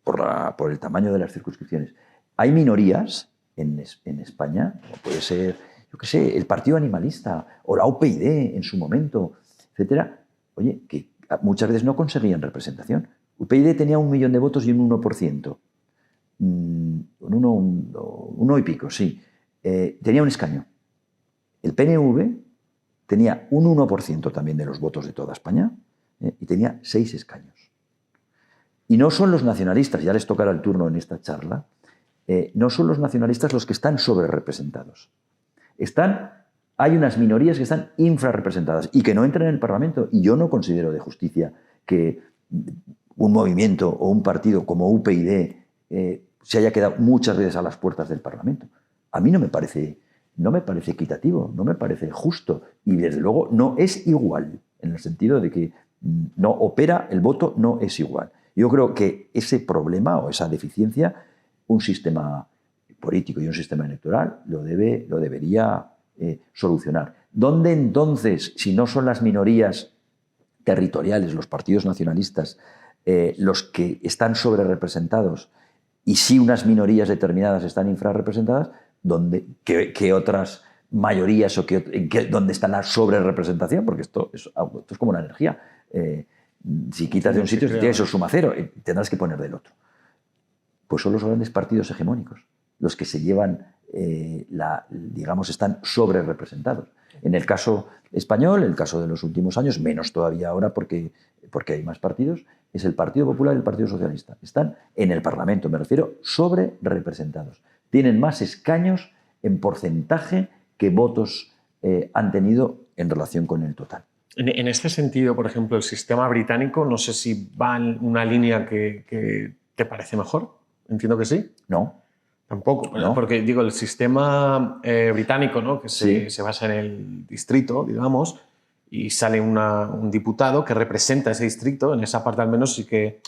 por el tamaño de las circunscripciones, hay minorías en España, como puede ser, yo qué sé, el Partido Animalista o la UPyD en su momento, etcétera, oye, que muchas veces no conseguían representación. UPyD tenía 1 millón de votos y un 1%. Uno y pico, sí. Tenía un escaño. El PNV tenía un 1% también de los votos de toda España y tenía 6 escaños. Y no son los nacionalistas, ya les tocará el turno en esta charla, no son los nacionalistas los que están sobrerepresentados. Hay unas minorías que están infrarrepresentadas y que no entran en el Parlamento. Y yo no considero de justicia que un movimiento o un partido como UPyD se haya quedado muchas veces a las puertas del Parlamento. A mí no me parece equitativo, no me parece justo y desde luego no es igual, en el sentido de que no opera, el voto no es igual. Yo creo que ese problema o esa deficiencia, un sistema político y un sistema electoral lo debería solucionar. ¿Dónde entonces, si no son las minorías territoriales, los partidos nacionalistas, los que están sobrerepresentados y si unas minorías determinadas están infrarrepresentadas, ¿qué otras mayorías o dónde está la sobrerepresentación? Porque esto es como una energía. Si quitas de un sitio, tienes el suma cero, tendrás que poner del otro. Pues son los grandes partidos hegemónicos los que se llevan, digamos, están sobrerepresentados. En el caso español, el caso de los últimos años, menos todavía ahora porque hay más partidos, es el Partido Popular y el Partido Socialista. Están en el Parlamento, me refiero, sobrerepresentados. tienen más escaños en porcentaje que votos han tenido en relación con el total. En este sentido, por ejemplo, el sistema británico, no sé si va en una línea que te parece mejor. Entiendo que sí. No. Tampoco, No. porque digo, el sistema británico, ¿no? Que se basa en el distrito, digamos, y sale un diputado que representa ese distrito, en esa parte al menos sí que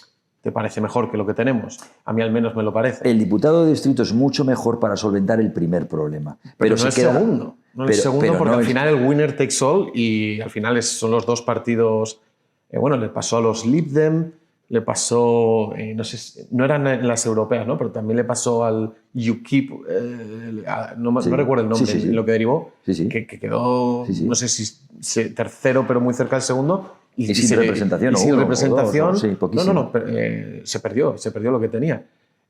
te parece mejor que lo que tenemos. A mí al menos me lo parece. El diputado de distrito es mucho mejor para solventar el primer problema. Pero no es segundo. No es segundo porque al final el winner takes all y al final son los dos partidos... bueno, le pasó a los Lib Dem, le pasó, no sé, no eran en las europeas, ¿no? Pero también le pasó al UKIP, no recuerdo el nombre, lo que derivó, que quedó, no sé si tercero, pero muy cerca del segundo. Y sin representación. Y sin representación. No, se perdió lo que tenía.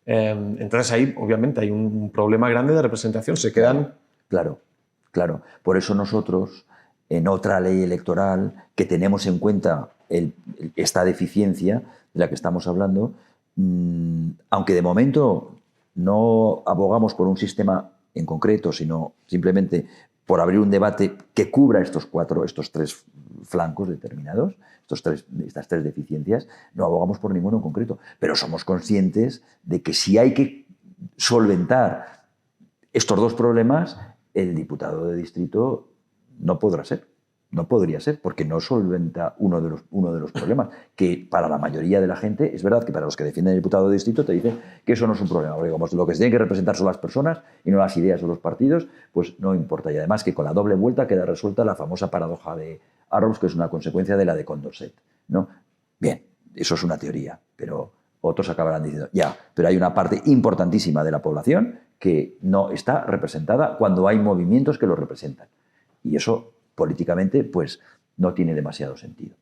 Entonces ahí, obviamente, hay un problema grande de representación. Se quedan... Claro. Por eso nosotros, en otra ley electoral, que tenemos en cuenta esta deficiencia de la que estamos hablando, aunque de momento no abogamos por un sistema en concreto, sino simplemente por abrir un debate que cubra estos tres flancos determinados, estas tres deficiencias, no abogamos por ninguno en concreto, pero somos conscientes de que si hay que solventar estos dos problemas, el diputado de distrito no podría ser, porque no solventa uno de los problemas, que para la mayoría de la gente, es verdad que para los que defienden el diputado de distrito te dicen que eso no es un problema, porque como lo que se tiene que representar son las personas y no las ideas o los partidos, pues no importa. Y además que con la doble vuelta queda resuelta la famosa paradoja de Arrows, que es una consecuencia de la de Condorcet, ¿no? Bien, eso es una teoría, pero otros acabarán diciendo, pero hay una parte importantísima de la población que no está representada cuando hay movimientos que lo representan. Y eso políticamente, pues, no tiene demasiado sentido.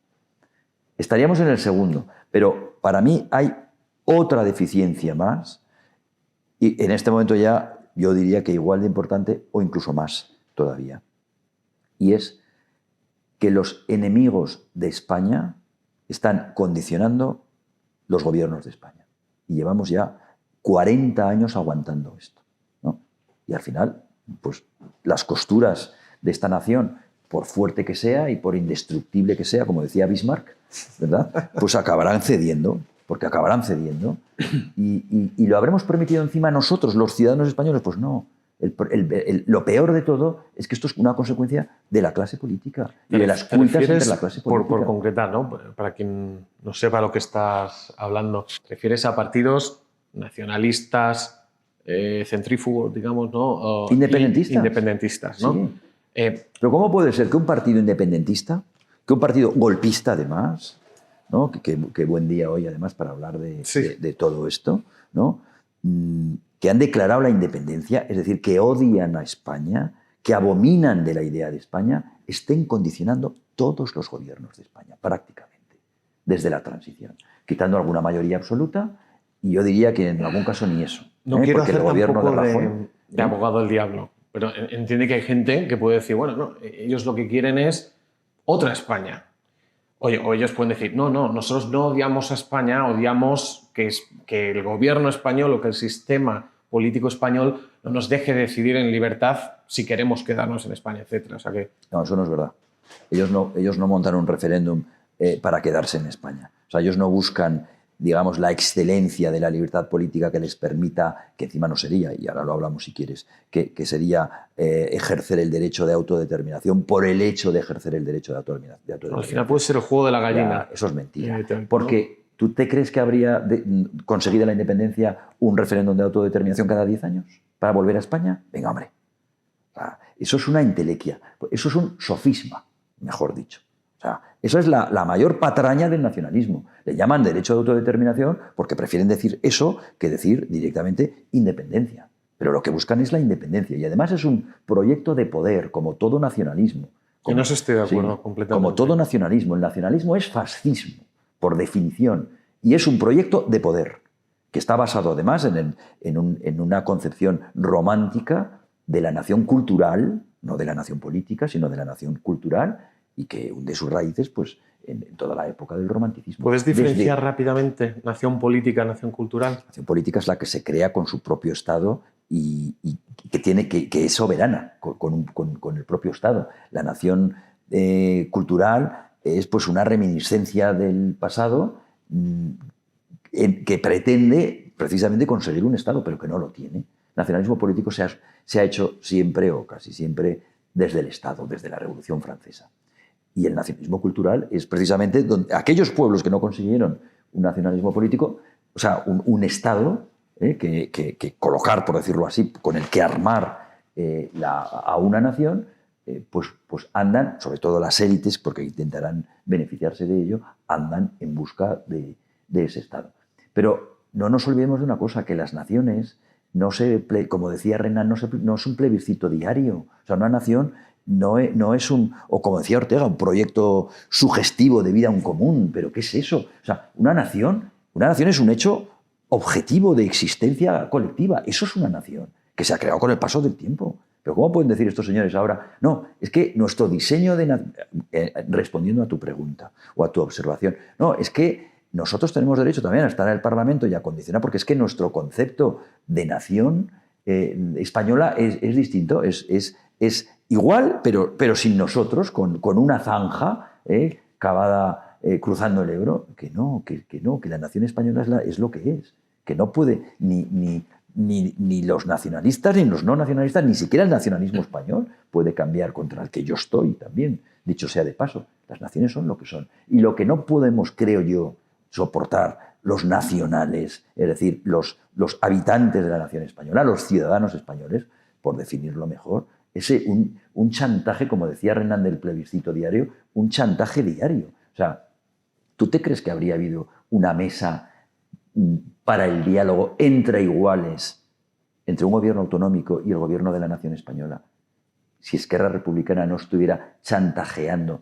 Estaríamos en el segundo, pero para mí hay otra deficiencia más, y en este momento ya yo diría que igual de importante o incluso más todavía, y es que los enemigos de España están condicionando los gobiernos de España. Y llevamos ya 40 años aguantando esto, ¿no? Y al final, pues, las costuras de esta nación, por fuerte que sea y por indestructible que sea, como decía Bismarck, ¿verdad? Pues acabarán cediendo, porque acabarán cediendo. Y lo habremos permitido encima nosotros, los ciudadanos españoles. Pues no. Lo peor de todo es que esto es una consecuencia de la clase política y de las cuitas entre la clase política. Por concretar, ¿no? Para quien no sepa lo que estás hablando, ¿te refieres a partidos nacionalistas, centrífugos, digamos, ¿no? Independentistas. Independentistas, ¿no? Sí. Pero ¿cómo puede ser que un partido independentista, que un partido golpista además, ¿no? que buen día hoy además para hablar de todo esto, ¿no? Que han declarado la independencia, es decir, que odian a España, que abominan de la idea de España, estén condicionando todos los gobiernos de España, prácticamente, desde la transición, quitando alguna mayoría absoluta, y yo diría que en algún caso ni eso. No quiero porque hacer el gobierno tampoco de Rajoy, de abogado del diablo, pero entiende que hay gente que puede decir, bueno, no, ellos lo que quieren es otra España. O ellos pueden decir, no, nosotros no odiamos a España, odiamos que el gobierno español o que el sistema político español no nos deje decidir en libertad si queremos quedarnos en España, etc. O sea que... No, eso no es verdad. Ellos no montan un referéndum para quedarse en España. O sea, ellos no buscan, digamos, la excelencia de la libertad política que les permita, que encima no sería, y ahora lo hablamos si quieres, que sería ejercer el derecho de autodeterminación por el hecho de ejercer el derecho de autodeterminación. Al final puede ser el juego de la gallina. Ya, eso es mentira. Porque ¿tú te crees que habría conseguido la independencia un referéndum de autodeterminación cada 10 años para volver a España? Venga, hombre. O sea, eso es una entelequia. Eso es un sofisma, mejor dicho. O sea, eso es la mayor patraña del nacionalismo. Le llaman derecho de autodeterminación porque prefieren decir eso que decir directamente independencia. Pero lo que buscan es la independencia. Y además es un proyecto de poder, como todo nacionalismo. Que no estoy de acuerdo completamente. Como todo nacionalismo. El nacionalismo es fascismo, por definición. Y es un proyecto de poder, que está basado además en una concepción romántica de la nación cultural, no de la nación política, sino de la nación cultural, y que hunde sus raíces pues, en toda la época del romanticismo. ¿Puedes diferenciar rápidamente nación política, nación cultural? Nación política es la que se crea con su propio Estado y que es soberana con el propio Estado. La nación cultural es pues una reminiscencia del pasado que pretende precisamente conseguir un Estado, pero que no lo tiene. El nacionalismo político se ha hecho siempre o casi siempre desde el Estado, desde la Revolución Francesa. Y el nacionalismo cultural es precisamente aquellos pueblos que no consiguieron un nacionalismo político, o sea, un Estado que colocar, por decirlo así, con el que armar a una nación, pues andan, sobre todo las élites, porque intentarán beneficiarse de ello, andan en busca de ese Estado. Pero no nos olvidemos de una cosa, que las naciones, como decía Renan, no es un plebiscito diario. O sea, una nación no es o como decía Ortega, un proyecto sugestivo de vida en común. ¿Pero qué es eso? O sea, una nación es un hecho objetivo de existencia colectiva. Eso es una nación, que se ha creado con el paso del tiempo. Pero ¿cómo pueden decir estos señores ahora? No, es que nuestro diseño respondiendo a tu pregunta o a tu observación, no, es que nosotros tenemos derecho también a estar en el Parlamento y a condicionar, porque es que nuestro concepto de nación española es distinto, es igual, pero sin nosotros, con una zanja cavada cruzando el Ebro, que la nación española es lo que es, que no puede ni los nacionalistas, ni los no nacionalistas, ni siquiera el nacionalismo español puede cambiar contra el que yo estoy también, dicho sea de paso. Las naciones son lo que son. Y lo que no podemos, creo yo, soportar los nacionales, es decir, los habitantes de la nación española, los ciudadanos españoles, por definirlo mejor, es un chantaje, como decía Renan del plebiscito diario, un chantaje diario. O sea, ¿tú te crees que habría habido una mesa para el diálogo entre iguales, entre un gobierno autonómico y el gobierno de la nación española, si Esquerra Republicana no estuviera chantajeando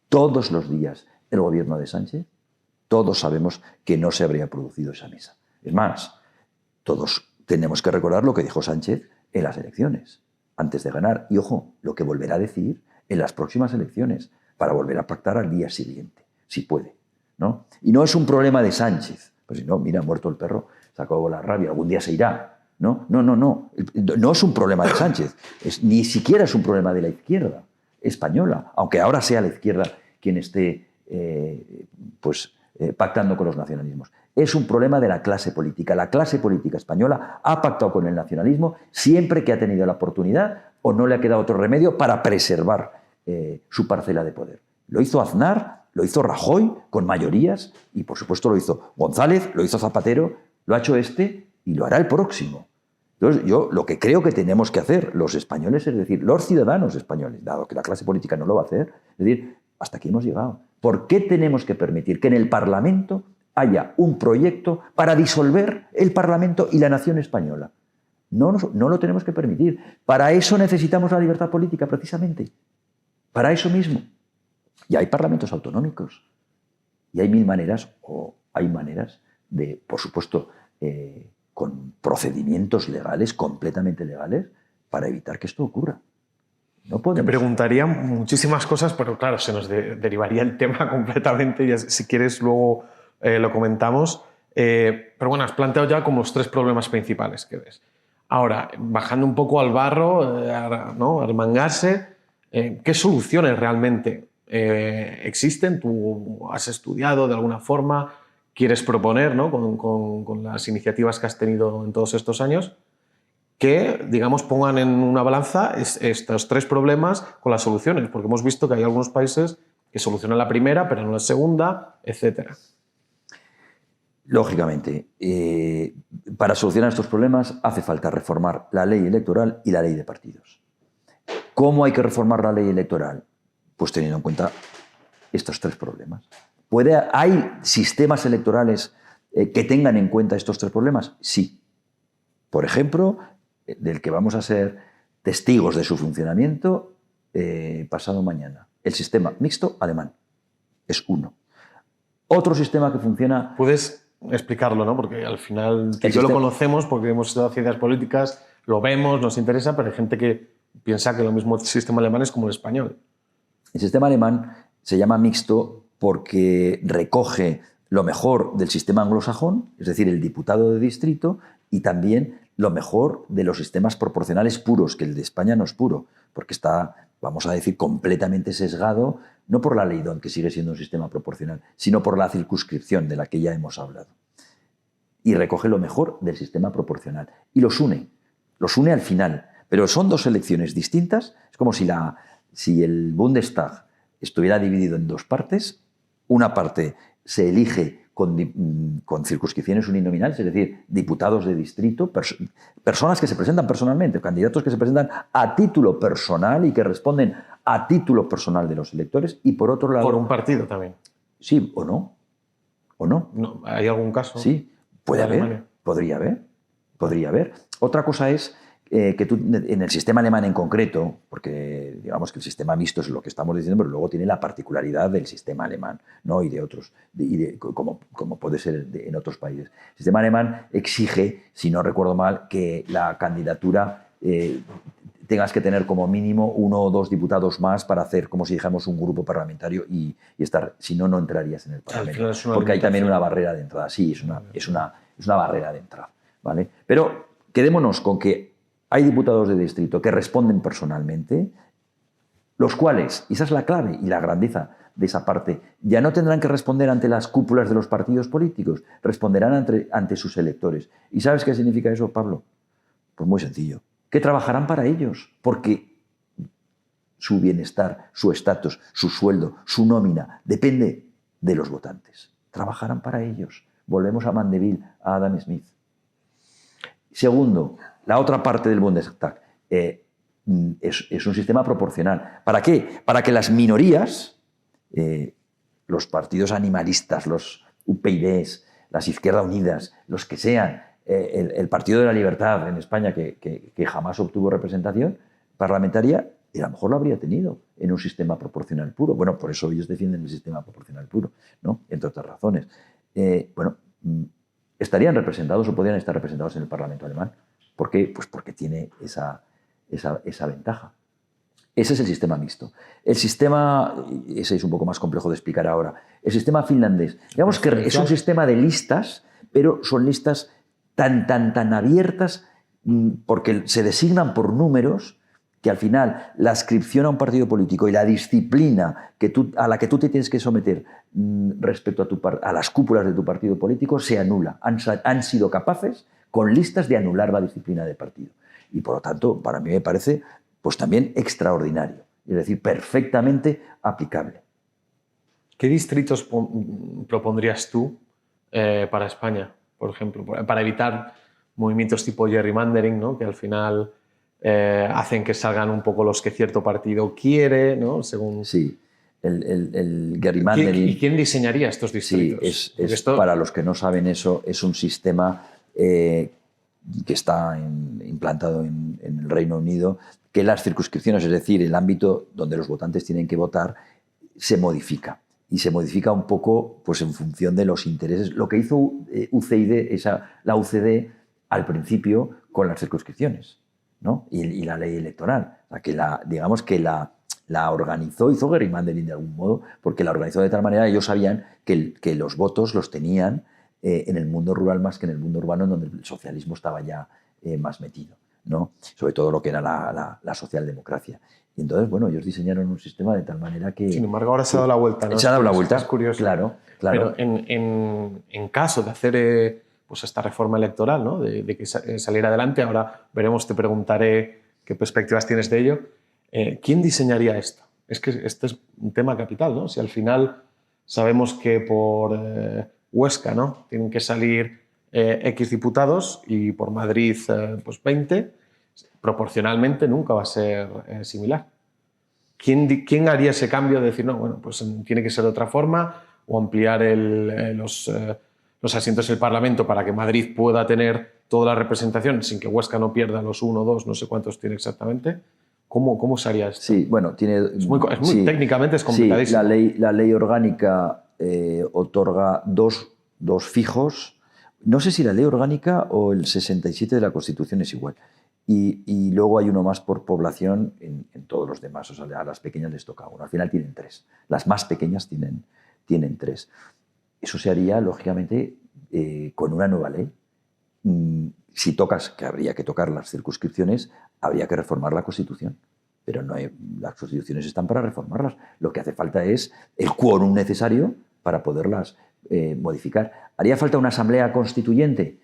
todos los días el gobierno de Sánchez? Todos sabemos que no se habría producido esa mesa. Es más, todos tenemos que recordar lo que dijo Sánchez en las elecciones, antes de ganar. Y ojo, lo que volverá a decir en las próximas elecciones, para volver a pactar al día siguiente, si puede, ¿no? Y no es un problema de Sánchez. Pues si no, mira, muerto el perro, se acabó la rabia, algún día se irá. No. No es un problema de Sánchez, ni siquiera es un problema de la izquierda española, aunque ahora sea la izquierda quien esté pactando con los nacionalismos. Es un problema de la clase política. La clase política española ha pactado con el nacionalismo siempre que ha tenido la oportunidad o no le ha quedado otro remedio para preservar su parcela de poder. Lo hizo Aznar, lo hizo Rajoy con mayorías y por supuesto lo hizo González, lo hizo Zapatero, lo ha hecho este y lo hará el próximo. Entonces yo lo que creo que tenemos que hacer los españoles, es decir, los ciudadanos españoles, dado que la clase política no lo va a hacer, es decir, hasta aquí hemos llegado. ¿Por qué tenemos que permitir que en el Parlamento haya un proyecto para disolver el Parlamento y la nación española? No lo tenemos que permitir. Para eso necesitamos la libertad política, precisamente. Para eso mismo. Y hay parlamentos autonómicos. Y hay maneras de, por supuesto, con procedimientos legales, completamente legales, para evitar que esto ocurra. No podemos. Te preguntaría muchísimas cosas, pero claro, se nos derivaría el tema completamente y si quieres luego lo comentamos. Pero bueno, has planteado ya como los tres problemas principales que ves. Ahora, bajando un poco al barro, ¿no? Al mangarse, ¿qué soluciones realmente existen? ¿Tú has estudiado de alguna forma? ¿Quieres proponer, ¿no? con las iniciativas que has tenido en todos estos años? Que, digamos, pongan en una balanza estos tres problemas con las soluciones, porque hemos visto que hay algunos países que solucionan la primera, pero no la segunda, etc. Lógicamente, para solucionar estos problemas hace falta reformar la ley electoral y la ley de partidos. ¿Cómo hay que reformar la ley electoral? Pues teniendo en cuenta estos tres problemas. ¿Hay sistemas electorales que tengan en cuenta estos tres problemas? Sí. Por ejemplo, del que vamos a ser testigos de su funcionamiento pasado mañana. El sistema mixto alemán. Es uno. Otro sistema que funciona... Puedes explicarlo, ¿no? Porque al final yo lo conocemos porque hemos estudiado ciencias políticas, lo vemos, nos interesa, pero hay gente que piensa que lo mismo el sistema alemán es como el español. El sistema alemán se llama mixto porque recoge lo mejor del sistema anglosajón, es decir, el diputado de distrito, y también lo mejor de los sistemas proporcionales puros, que el de España no es puro, porque está, vamos a decir, completamente sesgado, no por la ley D'Hondt, que sigue siendo un sistema proporcional, sino por la circunscripción de la que ya hemos hablado. Y recoge lo mejor del sistema proporcional y los une al final. Pero son dos elecciones distintas. Es como si el Bundestag estuviera dividido en dos partes. Una parte se elige con circunscripciones uninominales, es decir, diputados de distrito, personas que se presentan personalmente, candidatos que se presentan a título personal y que responden a título personal de los electores, y por otro lado... Por un partido también. Sí, o no. ¿O no? No, ¿hay algún caso? Sí, puede haber, podría haber. Otra cosa es que tú, en el sistema alemán en concreto, porque digamos que el sistema mixto es lo que estamos diciendo, pero luego tiene la particularidad del sistema alemán, ¿no? Y de otros, como puede ser en otros países. El sistema alemán exige, si no recuerdo mal, que la candidatura tengas que tener como mínimo 1 o 2 diputados más para hacer, como si dijéramos, un grupo parlamentario y estar, si no, no entrarías en el Parlamento. Porque hay también una barrera de entrada. Sí, es una barrera de entrada, ¿vale? Pero quedémonos con que hay diputados de distrito que responden personalmente, los cuales, y esa es la clave y la grandeza de esa parte, ya no tendrán que responder ante las cúpulas de los partidos políticos, responderán ante sus electores. ¿Y sabes qué significa eso, Pablo? Pues muy sencillo, que trabajarán para ellos, porque su bienestar, su estatus, su sueldo, su nómina, depende de los votantes. Trabajarán para ellos. Volvemos a Mandeville, a Adam Smith. Segundo, la otra parte del Bundestag es un sistema proporcional. ¿Para qué? Para que las minorías, los partidos animalistas, los UPyDs, las Izquierdas Unidas, los que sean, el Partido de la Libertad en España, que jamás obtuvo representación parlamentaria, y a lo mejor lo habría tenido en un sistema proporcional puro. Bueno, por eso ellos defienden el sistema proporcional puro, ¿no? Entre otras razones. ¿Estarían representados o podrían estar representados en el Parlamento alemán? ¿Por qué? Pues porque tiene esa ventaja. Ese es el sistema mixto. El sistema, ese es un poco más complejo de explicar ahora, el sistema finlandés, digamos que es un sistema de listas, pero son listas tan abiertas porque se designan por números que al final la adscripción a un partido político y la disciplina a la que tú te tienes que someter respecto a las cúpulas de tu partido político se anula. Han sido capaces con listas de anular la disciplina del partido. Y por lo tanto, para mí me parece pues también extraordinario, es decir, perfectamente aplicable. ¿Qué distritos propondrías tú para España, por ejemplo, para evitar movimientos tipo gerrymandering, ¿no? Que al final hacen que salgan un poco los que cierto partido quiere, ¿no? Según... Sí, el gerrymandering... ¿Y quién diseñaría estos distritos? Sí, para los que no saben eso, es un sistema que está implantado en el Reino Unido, que las circunscripciones, es decir, el ámbito donde los votantes tienen que votar, se modifica. Y se modifica un poco pues, en función de los intereses. Lo que hizo la UCD al principio con las circunscripciones, ¿no? y la ley electoral. O sea, que digamos que la organizó, hizo gerrymandering de algún modo, porque la organizó de tal manera que ellos sabían que los votos los tenían en el mundo rural más que en el mundo urbano, donde el socialismo estaba ya más metido, ¿no? Sobre todo lo que era la socialdemocracia. Y entonces, bueno, ellos diseñaron un sistema de tal manera que... Sin embargo, ahora se ha dado la vuelta, ¿no? Se ha dado la vuelta, es curioso. Claro. Pero en caso de hacer pues esta reforma electoral, ¿no? de que saliera adelante, ahora veremos, te preguntaré qué perspectivas tienes de ello. ¿Quién diseñaría esto? Es que este es un tema capital, ¿no? Si al final sabemos que por Huesca, ¿no? Tienen que salir X diputados y por Madrid pues 20, proporcionalmente nunca va a ser similar. ¿Quién haría ese cambio de decir, no, bueno, pues tiene que ser de otra forma, o ampliar los asientos del Parlamento para que Madrid pueda tener toda la representación sin que Huesca no pierda los 1, 2, no sé cuántos tiene exactamente? ¿Cómo se haría esto? Sí, bueno, sí, técnicamente es complicadísimo. La ley orgánica otorga dos fijos. No sé si la ley orgánica o el 67 de la Constitución es igual. Y luego hay uno más por población en todos los demás. O sea, a las pequeñas les toca uno. Al final tienen 3. Las más pequeñas tienen 3. Eso se haría, lógicamente, con una nueva ley. si tocas, que habría que tocar las circunscripciones, habría que reformar la Constitución. Pero no hay, las constituciones están para reformarlas. Lo que hace falta es el quórum necesario para poderlas modificar. ¿Haría falta una asamblea constituyente?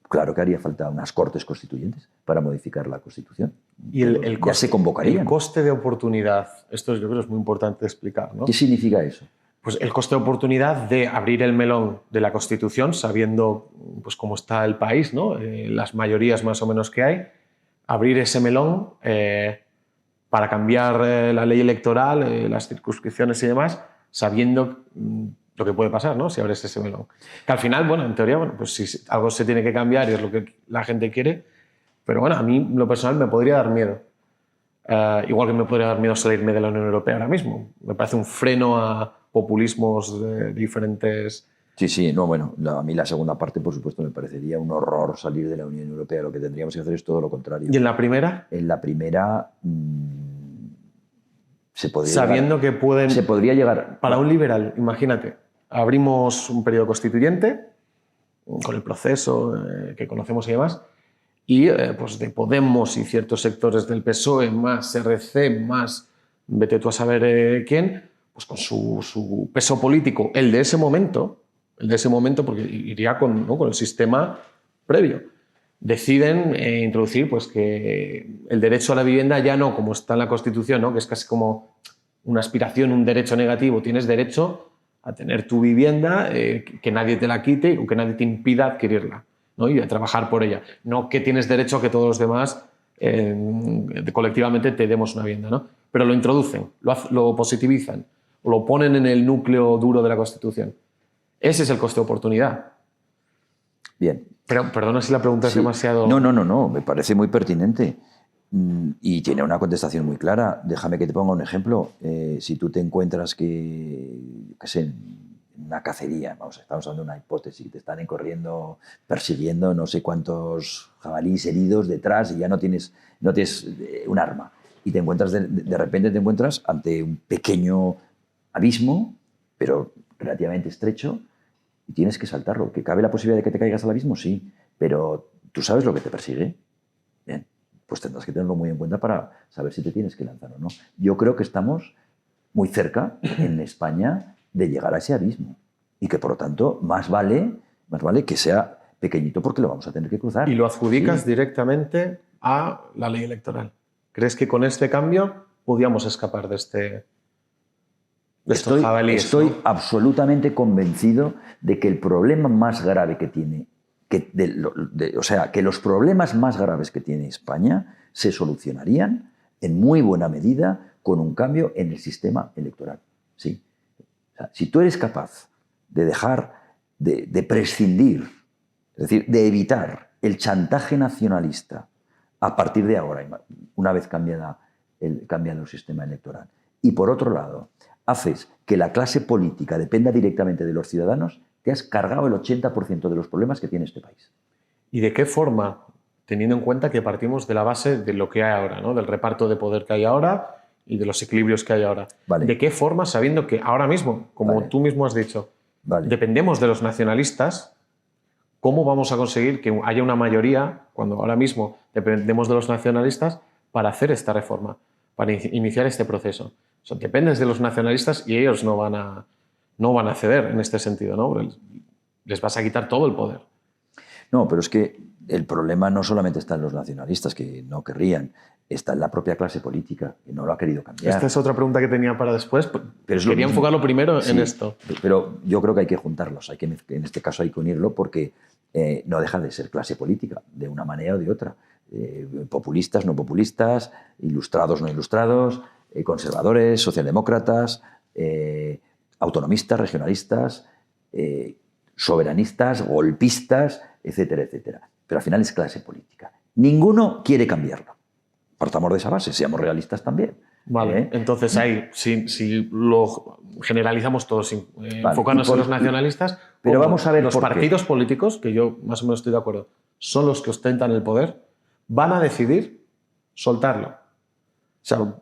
Claro que haría falta unas cortes constituyentes para modificar la Constitución. Y el ya se convocarían. El coste de oportunidad, esto yo creo que es muy importante explicar, ¿no? ¿Qué significa eso? Pues el coste de oportunidad de abrir el melón de la Constitución, sabiendo pues, cómo está el país, ¿no? Las mayorías más o menos que hay, abrir ese melón para cambiar la ley electoral, las circunscripciones y demás, sabiendo lo que puede pasar, ¿no? Si abres ese melón. Que al final, bueno, en teoría, bueno, pues si algo se tiene que cambiar y es lo que la gente quiere, pero bueno, a mí, lo personal, me podría dar miedo. Igual que me podría dar miedo salirme de la Unión Europea ahora mismo. Me parece un freno a populismos de diferentes... Sí, no, bueno, a mí la segunda parte, por supuesto, me parecería un horror salir de la Unión Europea. Lo que tendríamos que hacer es todo lo contrario. ¿Y en la primera? En la primera se podría sabiendo llegar, que pueden... Se podría llegar... Para un liberal, imagínate, abrimos un periodo constituyente con el proceso que conocemos y demás, y pues de Podemos y ciertos sectores del PSOE, más RC, más vete tú a saber quién, pues con su peso político, el de ese momento, porque iría con, ¿no? con el sistema previo, deciden introducir pues, que el derecho a la vivienda ya no como está en la Constitución, ¿no? Que es casi como una aspiración, un derecho negativo. Tienes derecho a tener tu vivienda, que nadie te la quite o que nadie te impida adquirirla, ¿no? Y a trabajar por ella. No que tienes derecho a que todos los demás colectivamente te demos una vivienda, ¿no? Pero lo introducen, lo positivizan, o lo ponen en el núcleo duro de la Constitución. Ese es el coste de oportunidad. Bien. Pero, perdona si la pregunta es demasiado... No, me parece muy pertinente y tiene una contestación muy clara. Déjame que te ponga un ejemplo. Si tú te encuentras que sé, en una cacería, estamos hablando de una hipótesis, te están corriendo, persiguiendo no sé cuántos jabalíes heridos detrás y ya no tienes un arma. Y te encuentras de repente te encuentras ante un pequeño abismo, pero relativamente estrecho, y tienes que saltarlo. ¿Que cabe la posibilidad de que te caigas al abismo? Sí, pero ¿tú sabes lo que te persigue? Bien, pues tendrás que tenerlo muy en cuenta para saber si te tienes que lanzar o no. Yo creo que estamos muy cerca, en España, de llegar a ese abismo. Y que, por lo tanto, más vale que sea pequeñito porque lo vamos a tener que cruzar. Y lo adjudicas directamente a la ley electoral. ¿Crees que con este cambio podíamos escapar de estos jabalíes? Estoy absolutamente convencido de que el problema más grave que tiene, que los problemas más graves que tiene España se solucionarían en muy buena medida con un cambio en el sistema electoral. Sí. O sea, si tú eres capaz de dejar de prescindir, es decir, de evitar el chantaje nacionalista a partir de ahora, una vez cambiado el sistema electoral, y por otro lado, haces que la clase política dependa directamente de los ciudadanos, te has cargado el 80% de los problemas que tiene este país. ¿Y de qué forma? Teniendo en cuenta que partimos de la base de lo que hay ahora, ¿no? Del reparto de poder que hay ahora y de los equilibrios que hay ahora. Vale. ¿De qué forma, sabiendo que ahora mismo, como tú mismo has dicho, dependemos de los nacionalistas, cómo vamos a conseguir que haya una mayoría, cuando ahora mismo dependemos de los nacionalistas, para hacer esta reforma, para iniciar este proceso? O sea, dependes de los nacionalistas y ellos no van a ceder en este sentido, ¿no? Les vas a quitar todo el poder. No, pero es que el problema no solamente está en los nacionalistas, que no querrían, está en la propia clase política, que no lo ha querido cambiar. Esta es otra pregunta que tenía para después, pero quería enfocarlo primero en esto. Pero yo creo que hay que juntarlos, en este caso hay que unirlo porque no deja de ser clase política, de una manera o de otra. Populistas, no populistas, ilustrados, no ilustrados, conservadores, socialdemócratas, autonomistas, regionalistas, soberanistas, golpistas, etcétera, etcétera. Pero al final es clase política. Ninguno quiere cambiarlo. Partamos de esa base, seamos realistas también. Vale, entonces ahí, si lo generalizamos todos, enfocarnos en los nacionalistas, pero vamos a ver los partidos políticos, que yo más o menos estoy de acuerdo, son los que ostentan el poder, van a decidir soltarlo. O sea,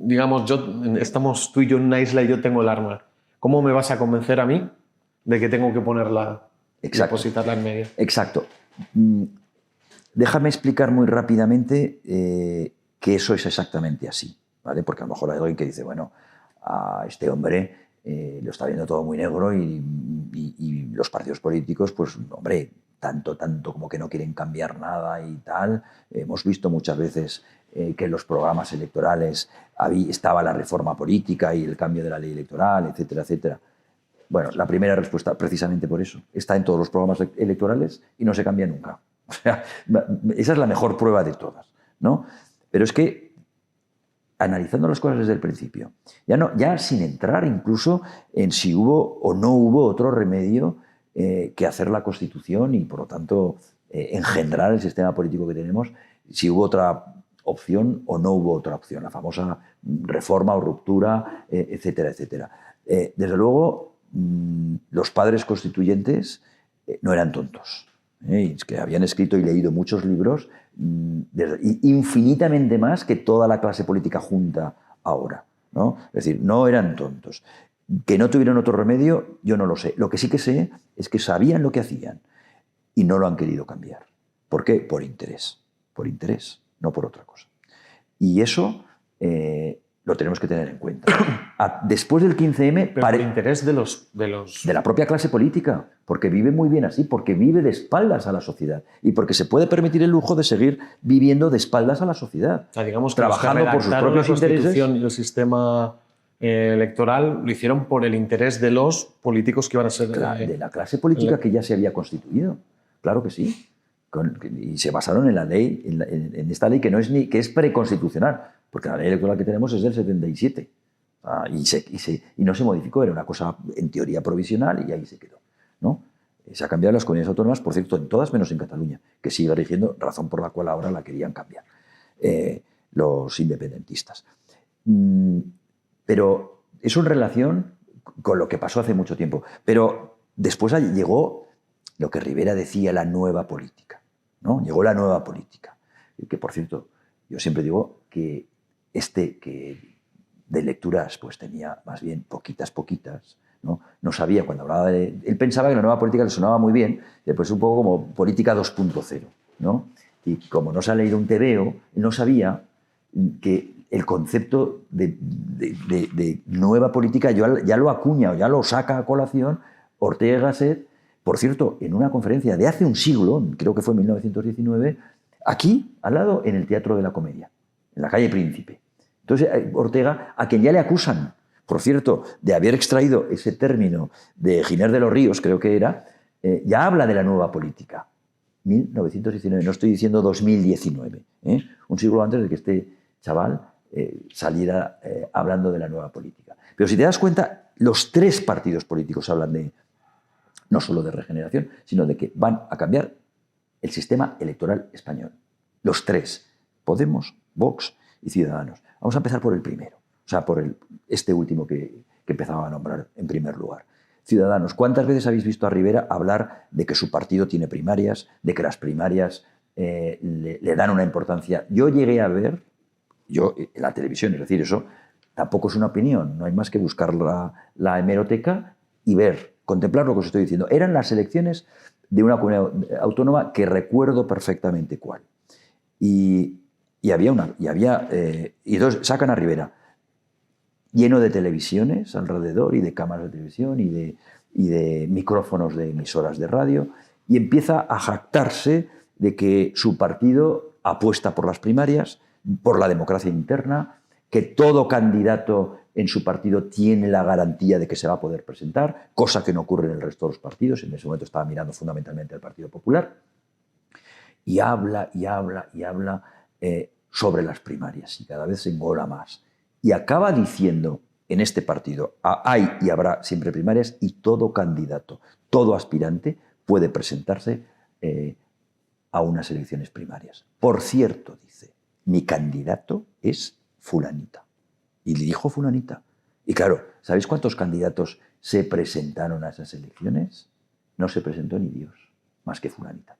digamos, estamos tú y yo en una isla y yo tengo el arma. ¿Cómo me vas a convencer a mí de que tengo que ponerla, depositarla en medio? Exacto. Déjame explicar muy rápidamente que eso es exactamente así, ¿vale? Porque a lo mejor hay alguien que dice, bueno, a este hombre lo está viendo todo muy negro y los partidos políticos, pues, hombre, tanto como que no quieren cambiar nada y tal. Hemos visto muchas veces que en los programas electorales estaba la reforma política y el cambio de la ley electoral, etcétera, etcétera. Bueno, la primera respuesta, precisamente por eso, está en todos los programas electorales y no se cambia nunca. O sea, esa es la mejor prueba de todas, ¿no? Pero es que, analizando las cosas desde el principio, ya sin entrar incluso en si hubo o no hubo otro remedio que hacer la Constitución y, por lo tanto, engendrar el sistema político que tenemos, si hubo otra opción o no hubo otra opción, la famosa reforma o ruptura, etcétera, etcétera. Desde luego, los padres constituyentes no eran tontos. Es que habían escrito y leído muchos libros, infinitamente más que toda la clase política junta ahora, ¿no? Es decir, no eran tontos. Que no tuvieron otro remedio, yo no lo sé. Lo que sí que sé es que sabían lo que hacían y no lo han querido cambiar. ¿Por qué? Por interés, no por otra cosa. Y eso lo tenemos que tener en cuenta. Después del 15M... Pero por interés de la propia clase política, porque vive muy bien así, porque vive de espaldas a la sociedad y porque se puede permitir el lujo de seguir viviendo de espaldas a la sociedad. O sea, digamos que trabajando por sus propios la intereses. Constitución y el sistema electoral lo hicieron por el interés de los políticos que iban a ser... de la clase política que ya se había constituido. Claro que sí. Y se basaron en la ley, en esta ley que es preconstitucional, porque la ley electoral que tenemos es del 77 y no se modificó, era una cosa en teoría provisional y ahí se quedó, ¿no? Se ha cambiado en las comunidades autónomas, por cierto, en todas menos en Cataluña, que sigue rigiendo, razón por la cual ahora la querían cambiar los independentistas. Pero eso en relación con lo que pasó hace mucho tiempo. Pero después llegó lo que Rivera decía, la nueva política, ¿no? Llegó la nueva política. Que, por cierto, yo siempre digo que que de lecturas pues tenía más bien poquitas, ¿no? No sabía cuando hablaba él pensaba que la nueva política le sonaba muy bien, pues un poco como política 2.0, ¿no? Y como no se ha leído un tebeo, él no sabía que el concepto de nueva política ya lo acuña o ya lo saca a colación Ortega y Gasset, por cierto, en una conferencia de hace un siglo, creo que fue en 1919, aquí, al lado, en el Teatro de la Comedia, en la calle Príncipe. Entonces, Ortega, a quien ya le acusan, por cierto, de haber extraído ese término de Giner de los Ríos, creo que era, ya habla de la nueva política. 1919, no estoy diciendo 2019, un siglo antes de que este chaval saliera hablando de la nueva política. Pero si te das cuenta, los tres partidos políticos hablan no solo de regeneración, sino de que van a cambiar el sistema electoral español. Los tres, Podemos, Vox y Ciudadanos. Vamos a empezar por el primero, o sea, por este último que empezaba a nombrar en primer lugar. Ciudadanos, ¿cuántas veces habéis visto a Rivera hablar de que su partido tiene primarias, de que las primarias le dan una importancia? Yo llegué a ver, en la televisión, es decir, eso tampoco es una opinión, no hay más que buscar la hemeroteca y contemplar lo que os estoy diciendo. Eran las elecciones de una comunidad autónoma que recuerdo perfectamente cuál. Y entonces sacan a Rivera lleno de televisiones alrededor y de cámaras de televisión y de micrófonos de emisoras de radio y empieza a jactarse de que su partido apuesta por las primarias, por la democracia interna, que todo candidato en su partido tiene la garantía de que se va a poder presentar, cosa que no ocurre en el resto de los partidos. En ese momento estaba mirando fundamentalmente al Partido Popular. Y habla sobre las primarias y cada vez se engola más. Y acaba diciendo, en este partido hay y habrá siempre primarias y todo candidato, todo aspirante puede presentarse a unas elecciones primarias. Por cierto, dice, mi candidato es fulanita. Y le dijo fulanita. Y claro, ¿sabéis cuántos candidatos se presentaron a esas elecciones? No se presentó ni Dios, más que fulanita.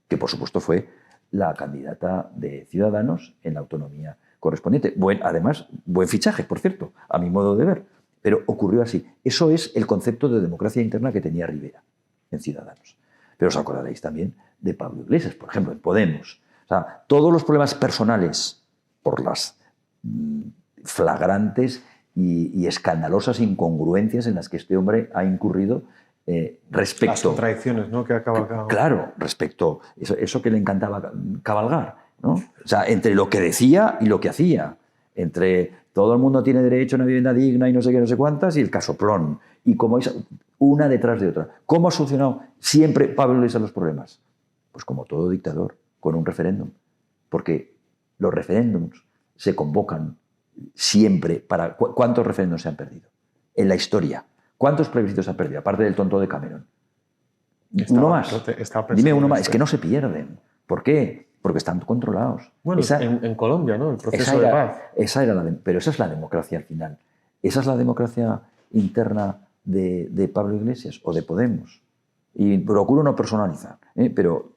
Que por supuesto fue la candidata de Ciudadanos en la autonomía correspondiente. Además, buen fichaje, por cierto, a mi modo de ver. Pero ocurrió así. Eso es el concepto de democracia interna que tenía Rivera en Ciudadanos. Pero os acordaréis también de Pablo Iglesias, por ejemplo, en Podemos. O sea, todos los problemas personales por las flagrantes y escandalosas incongruencias en las que este hombre ha incurrido respecto... Las contradicciones, ¿no?, que ha cabalgado. Claro, respecto a eso que le encantaba cabalgar, ¿no? O sea, entre lo que decía y lo que hacía. Entre todo el mundo tiene derecho a una vivienda digna y no sé qué, no sé cuántas, y el casoplón. Y como es una detrás de otra. ¿Cómo ha solucionado siempre Pablo Iglesias los problemas? Pues como todo dictador, con un referéndum. Porque los referéndums se convocan siempre para... ¿Cuántos referéndums se han perdido en la historia? ¿Cuántos plebiscitos se han perdido? Aparte del tonto de Cameron. Uno más. Dime uno más. Es que no se pierden. ¿Por qué? Porque están controlados. Bueno, en Colombia, ¿no? El proceso de paz. Pero esa es la democracia al final. Esa es la democracia interna de Pablo Iglesias o de Podemos. Y procuro no personalizar, pero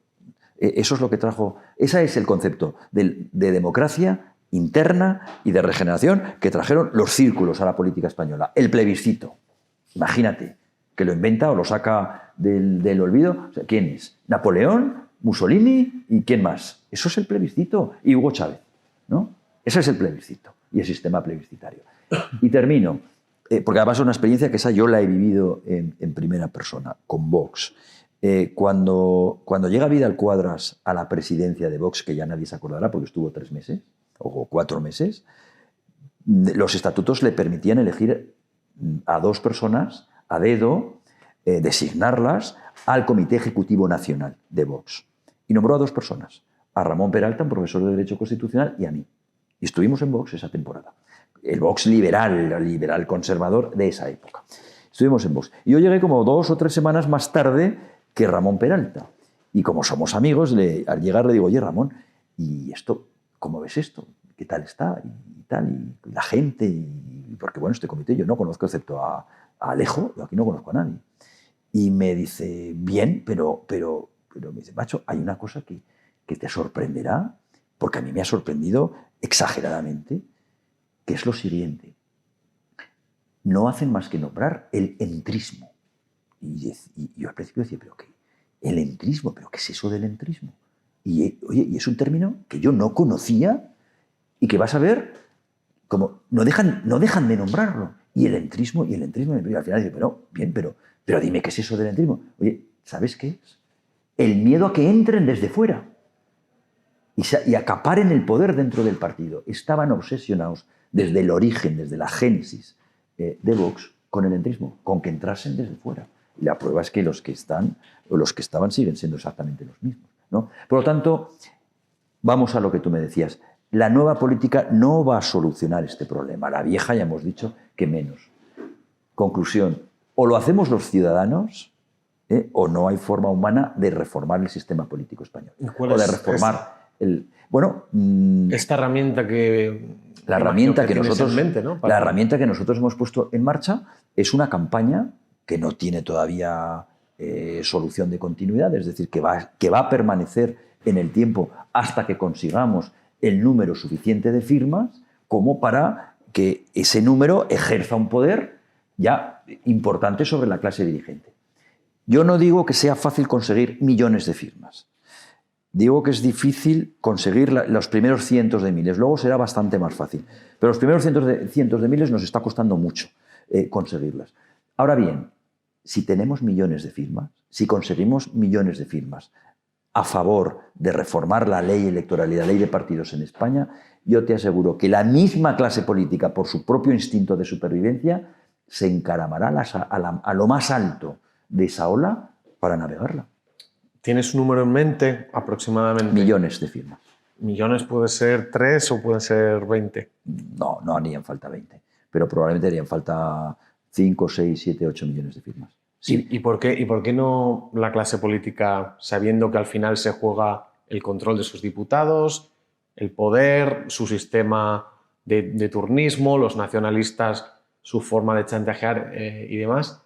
eso es lo que trajo... Ese es el concepto de democracia interna y de regeneración que trajeron los círculos a la política española. El plebiscito. Imagínate, que lo inventa o lo saca del olvido. O sea, ¿quién es? ¿Napoleón? ¿Mussolini? ¿Y quién más? Eso es el plebiscito. Y Hugo Chávez, ¿no? Ese es el plebiscito y el sistema plebiscitario. Y termino, porque además es una experiencia que esa yo la he vivido en primera persona, con Vox. Cuando llega Vidal Cuadras a la presidencia de Vox, que ya nadie se acordará porque estuvo 3 meses o 4 meses, los estatutos le permitían elegir a 2 personas a dedo, designarlas al Comité Ejecutivo Nacional de Vox. Y nombró a 2 personas, a Ramón Peralta, un profesor de Derecho Constitucional, y a mí. Y estuvimos en Vox esa temporada. El Vox liberal conservador de esa época. Estuvimos en Vox. Y yo llegué como 2 o 3 semanas más tarde que Ramón Peralta. Y como somos amigos, al llegar le digo, oye, Ramón, ¿y esto, cómo ves esto? ¿Qué tal está? Y tal, y la gente, y porque bueno, este comité yo no conozco excepto a Alejo, yo aquí no conozco a nadie. Y me dice, bien, pero me dice, macho, hay una cosa que te sorprenderá, porque a mí me ha sorprendido exageradamente, que es lo siguiente. No hacen más que nombrar el entrismo. Y yo al principio decía, ¿pero qué? ¿El entrismo? ¿Pero qué es eso del entrismo? Y oye, y es un término que yo no conocía y que vas a ver como no dejan de nombrarlo. Y el entrismo, y al final dice, pero bien, pero dime qué es eso del entrismo. Oye, ¿sabes qué es? El miedo a que entren desde fuera y acaparen el poder dentro del partido. Estaban obsesionados desde el origen, desde la génesis de Vox, con el entrismo, con que entrasen desde fuera. Y la prueba es que los que estaban siguen siendo exactamente los mismos, ¿no? Por lo tanto, vamos a lo que tú me decías. La nueva política no va a solucionar este problema. La vieja ya hemos dicho que menos. Conclusión, o lo hacemos los ciudadanos o no hay forma humana de reformar el sistema político español. O de reformar esta herramienta que... La herramienta que nosotros, en mente, ¿no? La herramienta que nosotros hemos puesto en marcha es una campaña que no tiene todavía solución de continuidad, es decir, que va a permanecer en el tiempo hasta que consigamos el número suficiente de firmas como para que ese número ejerza un poder ya importante sobre la clase dirigente. Yo no digo que sea fácil conseguir millones de firmas. Digo que es difícil conseguir los primeros cientos de miles, luego será bastante más fácil. Pero los primeros cientos de miles nos está costando mucho conseguirlas. Ahora bien, si tenemos millones de firmas, si conseguimos millones de firmas a favor de reformar la ley electoral y la ley de partidos en España, yo te aseguro que la misma clase política, por su propio instinto de supervivencia, se encaramará a lo más alto de esa ola para navegarla. ¿Tienes un número en mente aproximadamente? Millones de firmas. ¿Millones puede ser 3 o pueden ser 20? No harían falta 20, pero probablemente harían falta 5, 6, 7, 8 millones de firmas. Sí. ¿Y por qué no la clase política, sabiendo que al final se juega el control de sus diputados, el poder, su sistema de turnismo, los nacionalistas, su forma de chantajear y demás?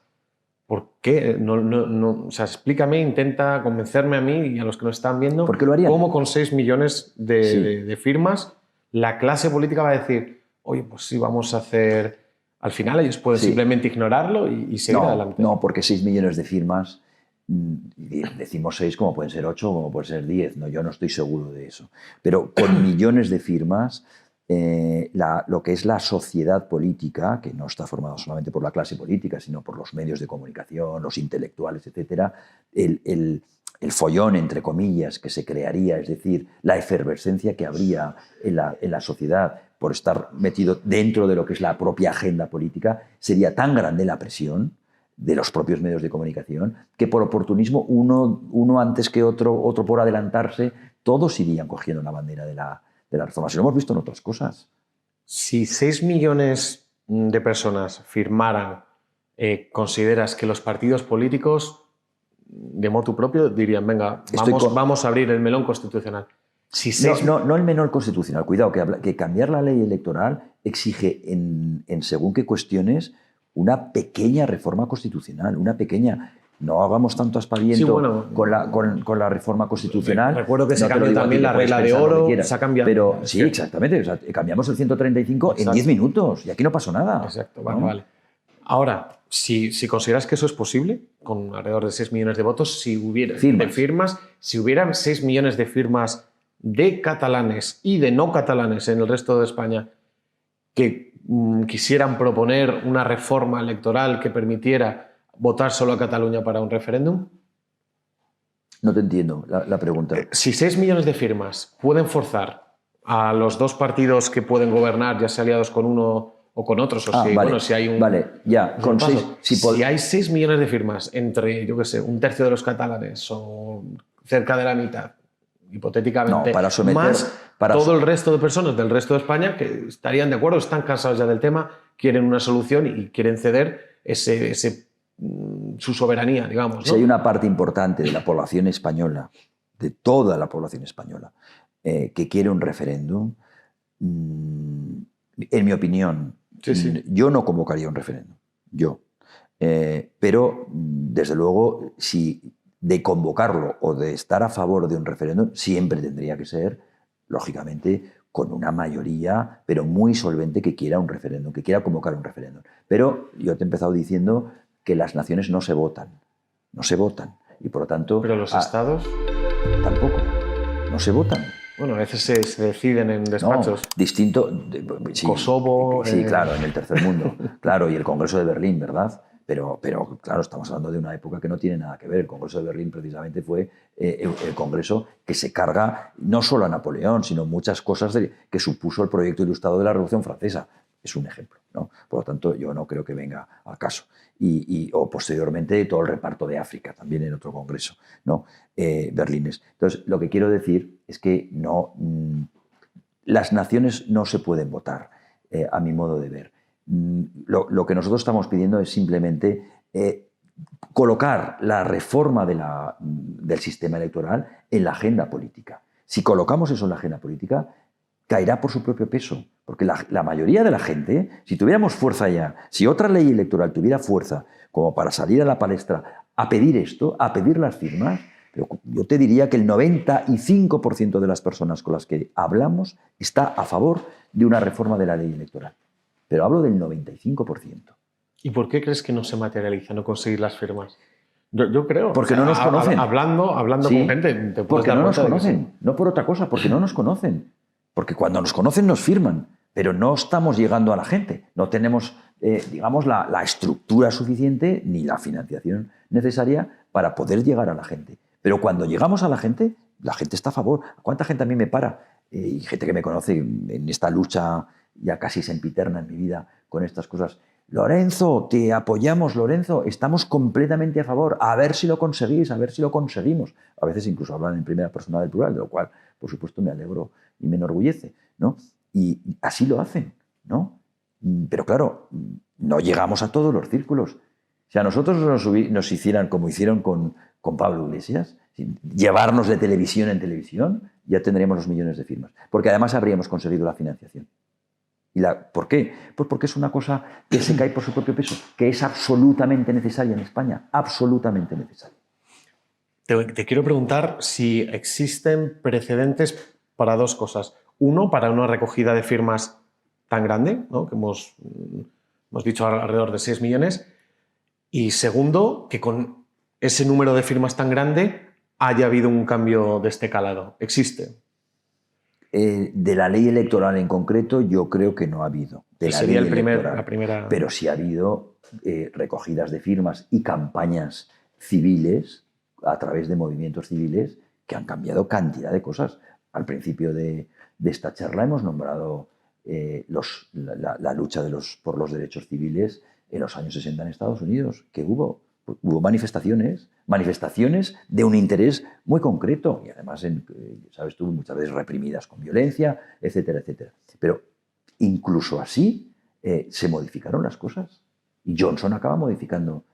¿Por qué? O sea, explícame, intenta convencerme a mí y a los que nos están viendo cómo con 6 millones de firmas la clase política va a decir, oye, pues sí, vamos a hacer... Al final ellos pueden simplemente ignorarlo y seguir adelante. No, porque 6 millones de firmas Decimos 6 como pueden ser 8 como pueden ser 10. No, yo no estoy seguro de eso. Pero con millones de firmas, lo que es la sociedad política, que no está formada solamente por la clase política, sino por los medios de comunicación, los intelectuales, etcétera, el follón, entre comillas, que se crearía, es decir, la efervescencia que habría en la sociedad por estar metido dentro de lo que es la propia agenda política, sería tan grande la presión de los propios medios de comunicación que por oportunismo uno antes que otro por adelantarse, todos irían cogiendo la bandera de la reforma. Si lo hemos visto en otras cosas. Si 6 millones de personas firmaran, ¿consideras que los partidos políticos de motu propio dirían, venga, vamos a abrir el melón constitucional? Si no el melón constitucional. Cuidado, que cambiar la ley electoral exige en según qué cuestiones una pequeña reforma constitucional, una pequeña. No hagamos tanto aspaviento con la reforma constitucional. Recuerdo que se cambió también la regla de oro, se ha cambiado. Pero sí, exactamente. O sea, cambiamos el 135 en 10 minuos y aquí no pasó nada. Exacto, vale. Ahora, si consideras que eso es posible, con alrededor de 6 millones de votos, si hubieran 6 millones de firmas de catalanes y de no catalanes en el resto de España que quisieran proponer una reforma electoral que permitiera votar solo a Cataluña para un referéndum. No te entiendo la pregunta. Si 6 millones de firmas pueden forzar a los dos partidos que pueden gobernar, ya sea aliados con uno o con otros, si hay un... Vale, ya, con si hay 6 millones de firmas entre, yo qué sé, un tercio de los catalanes o cerca de la mitad, hipotéticamente, todo el resto de personas del resto de España que estarían de acuerdo, están cansados ya del tema, quieren una solución y quieren ceder su soberanía, digamos, ¿no? Si hay una parte importante de la población española, de toda la población española, que quiere un referéndum, en mi opinión, yo no convocaría un referéndum, pero desde luego, si de convocarlo o de estar a favor de un referéndum, siempre tendría que ser, lógicamente, con una mayoría, pero muy solvente, que quiera un referéndum, que quiera convocar un referéndum. Pero yo te he empezado diciendo que las naciones no se votan, y por lo tanto... ¿Pero los estados? Tampoco, no se votan. Bueno, a veces se deciden en despachos. No, distinto... Sí, Kosovo... Sí, claro, en el tercer mundo. Claro, y el Congreso de Berlín, ¿verdad? Pero claro, estamos hablando de una época que no tiene nada que ver. El Congreso de Berlín precisamente fue el Congreso que se carga no solo a Napoleón, sino muchas cosas que supuso el proyecto ilustrado de la Revolución Francesa. Es un ejemplo, ¿no? Por lo tanto, yo no creo que venga al caso. O posteriormente todo el reparto de África, también en otro congreso, ¿no? Berlines. Entonces, lo que quiero decir es que las naciones no se pueden votar, a mi modo de ver. Lo que nosotros estamos pidiendo es simplemente colocar la reforma del sistema electoral en la agenda política. Si colocamos eso en la agenda política, caerá por su propio peso, porque la mayoría de la gente, si tuviéramos fuerza ya, si otra ley electoral tuviera fuerza como para salir a la palestra a pedir esto, a pedir las firmas, pero yo te diría que el 95% de las personas con las que hablamos está a favor de una reforma de la ley electoral. Pero hablo del 95%. ¿Y por qué crees que no se materializa, no conseguir las firmas? Yo creo. Porque no nos conocen. Hablando sí, con gente. Porque no nos conocen. No por otra cosa, porque no nos conocen. Porque cuando nos conocen nos firman, pero no estamos llegando a la gente. No tenemos, digamos, la estructura suficiente ni la financiación necesaria para poder llegar a la gente. Pero cuando llegamos a la gente está a favor. ¿Cuánta gente a mí me para? Y gente que me conoce en esta lucha ya casi sempiterna en mi vida con estas cosas. Lorenzo, te apoyamos, Lorenzo, estamos completamente a favor. A ver si lo conseguís, a ver si lo conseguimos. A veces incluso hablan en primera persona del plural, de lo cual, por supuesto, me alegro y me enorgullece, ¿no? Y así lo hacen, ¿no? Pero claro, no llegamos a todos los círculos. Si a nosotros nos hicieran como hicieron con Pablo Iglesias, llevarnos de televisión en televisión, ya tendríamos los millones de firmas. Porque además habríamos conseguido la financiación. ¿Por qué? Pues porque es una cosa que se cae por su propio peso, que es absolutamente necesaria en España, absolutamente necesaria. Te quiero preguntar si existen precedentes para dos cosas. Uno, para una recogida de firmas tan grande, ¿no? Que hemos dicho alrededor de 6 millones. Y segundo, que con ese número de firmas tan grande haya habido un cambio de este calado. ¿Existe? De la ley electoral en concreto, yo creo que no ha habido. De la Sería ley la primera... Pero sí ha habido recogidas de firmas y campañas civiles a través de movimientos civiles que han cambiado cantidad de cosas. Al principio de esta charla hemos nombrado la lucha por los derechos civiles en los años 60 en Estados Unidos, que hubo manifestaciones de un interés muy concreto y además, sabes tú, muchas veces reprimidas con violencia, etcétera, etcétera. Pero incluso así se modificaron las cosas y Johnson acaba modificando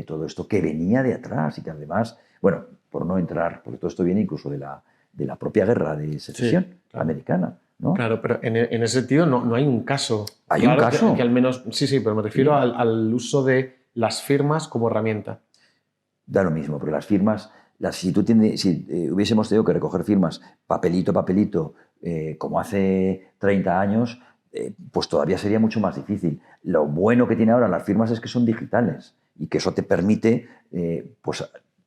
todo esto que venía de atrás y que además, bueno, por no entrar, porque todo esto viene incluso de la propia guerra de secesión americana, ¿no? Claro, pero en ese sentido no hay un caso. Hay claro, un caso. Que al menos, sí, pero me refiero al uso de las firmas como herramienta. Da lo mismo, porque las firmas, si hubiésemos tenido que recoger firmas papelito a papelito, como hace 30 años, pues todavía sería mucho más difícil. Lo bueno que tiene ahora las firmas es que son digitales y que eso te permite pues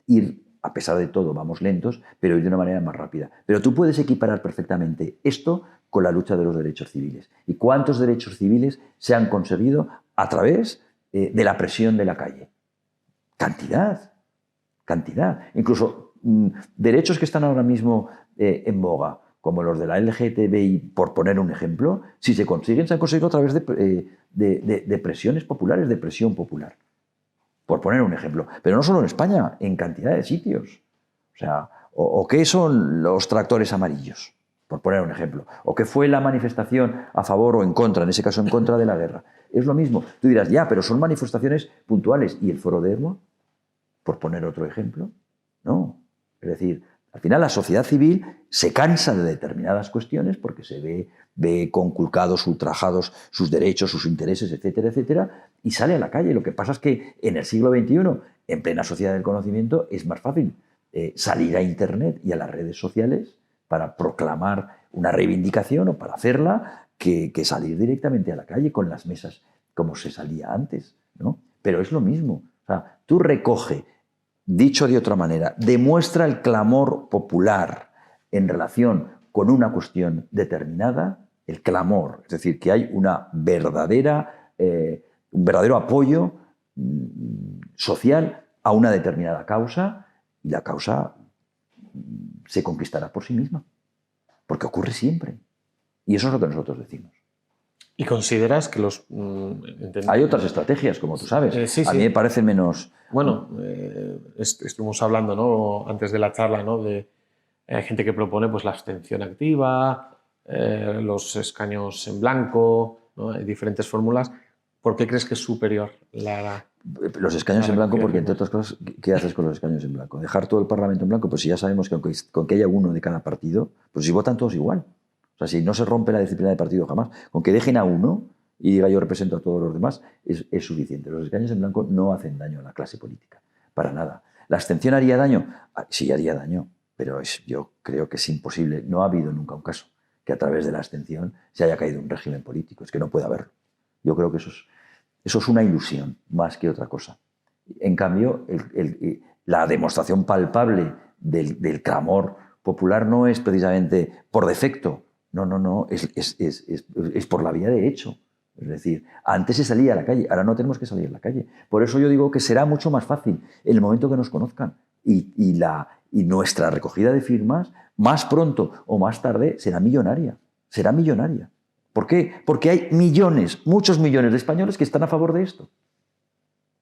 ir, a pesar de todo, vamos lentos, pero ir de una manera más rápida. Pero tú puedes equiparar perfectamente esto con la lucha de los derechos civiles. ¿Y cuántos derechos civiles se han conseguido a través de la presión de la calle? Cantidad. Incluso derechos que están ahora mismo en boga, como los de la LGTBI, por poner un ejemplo, si se consiguen, se han conseguido a través de presiones populares, de presión popular. Por poner un ejemplo. Pero no solo en España, en cantidad de sitios. O sea, ¿o qué son los tractores amarillos? Por poner un ejemplo. ¿O qué fue la manifestación a favor o en contra, en ese caso en contra de la guerra? Es lo mismo. Tú dirás, ya, pero son manifestaciones puntuales. ¿Y el foro de Ermua? Por poner otro ejemplo. No. Es decir, al final la sociedad civil se cansa de determinadas cuestiones porque se ve conculcados, ultrajados sus derechos, sus intereses, etcétera, etcétera, y sale a la calle. Lo que pasa es que en el siglo XXI, en plena sociedad del conocimiento, es más fácil salir a Internet y a las redes sociales para proclamar una reivindicación o para hacerla que salir directamente a la calle con las mesas como se salía antes, ¿no? Pero es lo mismo. O sea, tú recoge, dicho de otra manera, demuestra el clamor popular en relación con una cuestión determinada, el clamor, es decir, que hay un verdadero apoyo social a una determinada causa y la causa se conquistará por sí misma, porque ocurre siempre. Y eso es lo que nosotros decimos. ¿Y consideras que los... Hay otras estrategias, como tú sabes. Sí. A mí me parecen menos... Bueno, estuvimos hablando, ¿no?, antes de la charla, ¿no?, de gente que propone pues, la abstención activa, los escaños en blanco, ¿no? Hay diferentes fórmulas. ¿Por qué crees que es superior los escaños en blanco? Porque, entre otras cosas, ¿qué haces con los escaños en blanco? ¿Dejar todo el Parlamento en blanco? Pues si ya sabemos que con que haya uno de cada partido, pues si votan todos igual. O sea, si no se rompe la disciplina de partido jamás, con que dejen a uno y diga yo represento a todos los demás, es suficiente. Los escaños en blanco no hacen daño a la clase política, para nada. ¿La abstención haría daño? Sí, haría daño, pero yo creo que es imposible. No ha habido nunca un caso que a través de la abstención se haya caído un régimen político. Es que no puede haberlo. Yo creo que eso es una ilusión más que otra cosa. En cambio, la demostración palpable del clamor popular no es precisamente por defecto. No, es por la vía de hecho. Es decir, antes se salía a la calle, ahora no tenemos que salir a la calle. Por eso yo digo que será mucho más fácil en el momento que nos conozcan y nuestra recogida de firmas, más pronto o más tarde, será millonaria. Será millonaria. ¿Por qué? Porque hay millones, muchos millones de españoles que están a favor de esto.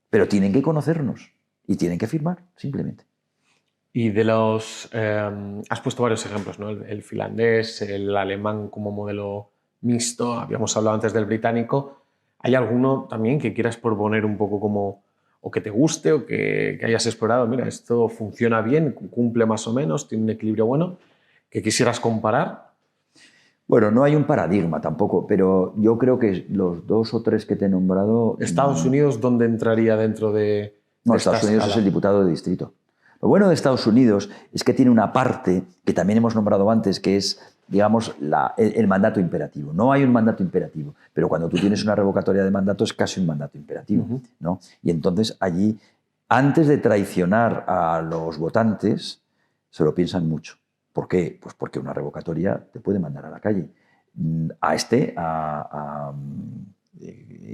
Pero tienen que conocernos y tienen que firmar, simplemente. Y de los... has puesto varios ejemplos, ¿no? El finlandés, el alemán como modelo mixto, habíamos hablado antes del británico. ¿Hay alguno también que quieras proponer un poco como... o que te guste o que hayas explorado? Mira, esto funciona bien, cumple más o menos, tiene un equilibrio bueno, que quisieras comparar. Bueno, no hay un paradigma tampoco, pero yo creo que los 2 o 3 que te he nombrado... ¿Estados Unidos dónde entraría dentro de No, Estados Unidos escala? Es el diputado de distrito. Lo bueno de Estados Unidos es que tiene una parte que también hemos nombrado antes, que es, digamos, el mandato imperativo. No hay un mandato imperativo, pero cuando tú tienes una revocatoria de mandato es casi un mandato imperativo, ¿no? Y entonces allí antes de traicionar a los votantes, se lo piensan mucho. ¿Por qué? Pues porque una revocatoria te puede mandar a la calle. A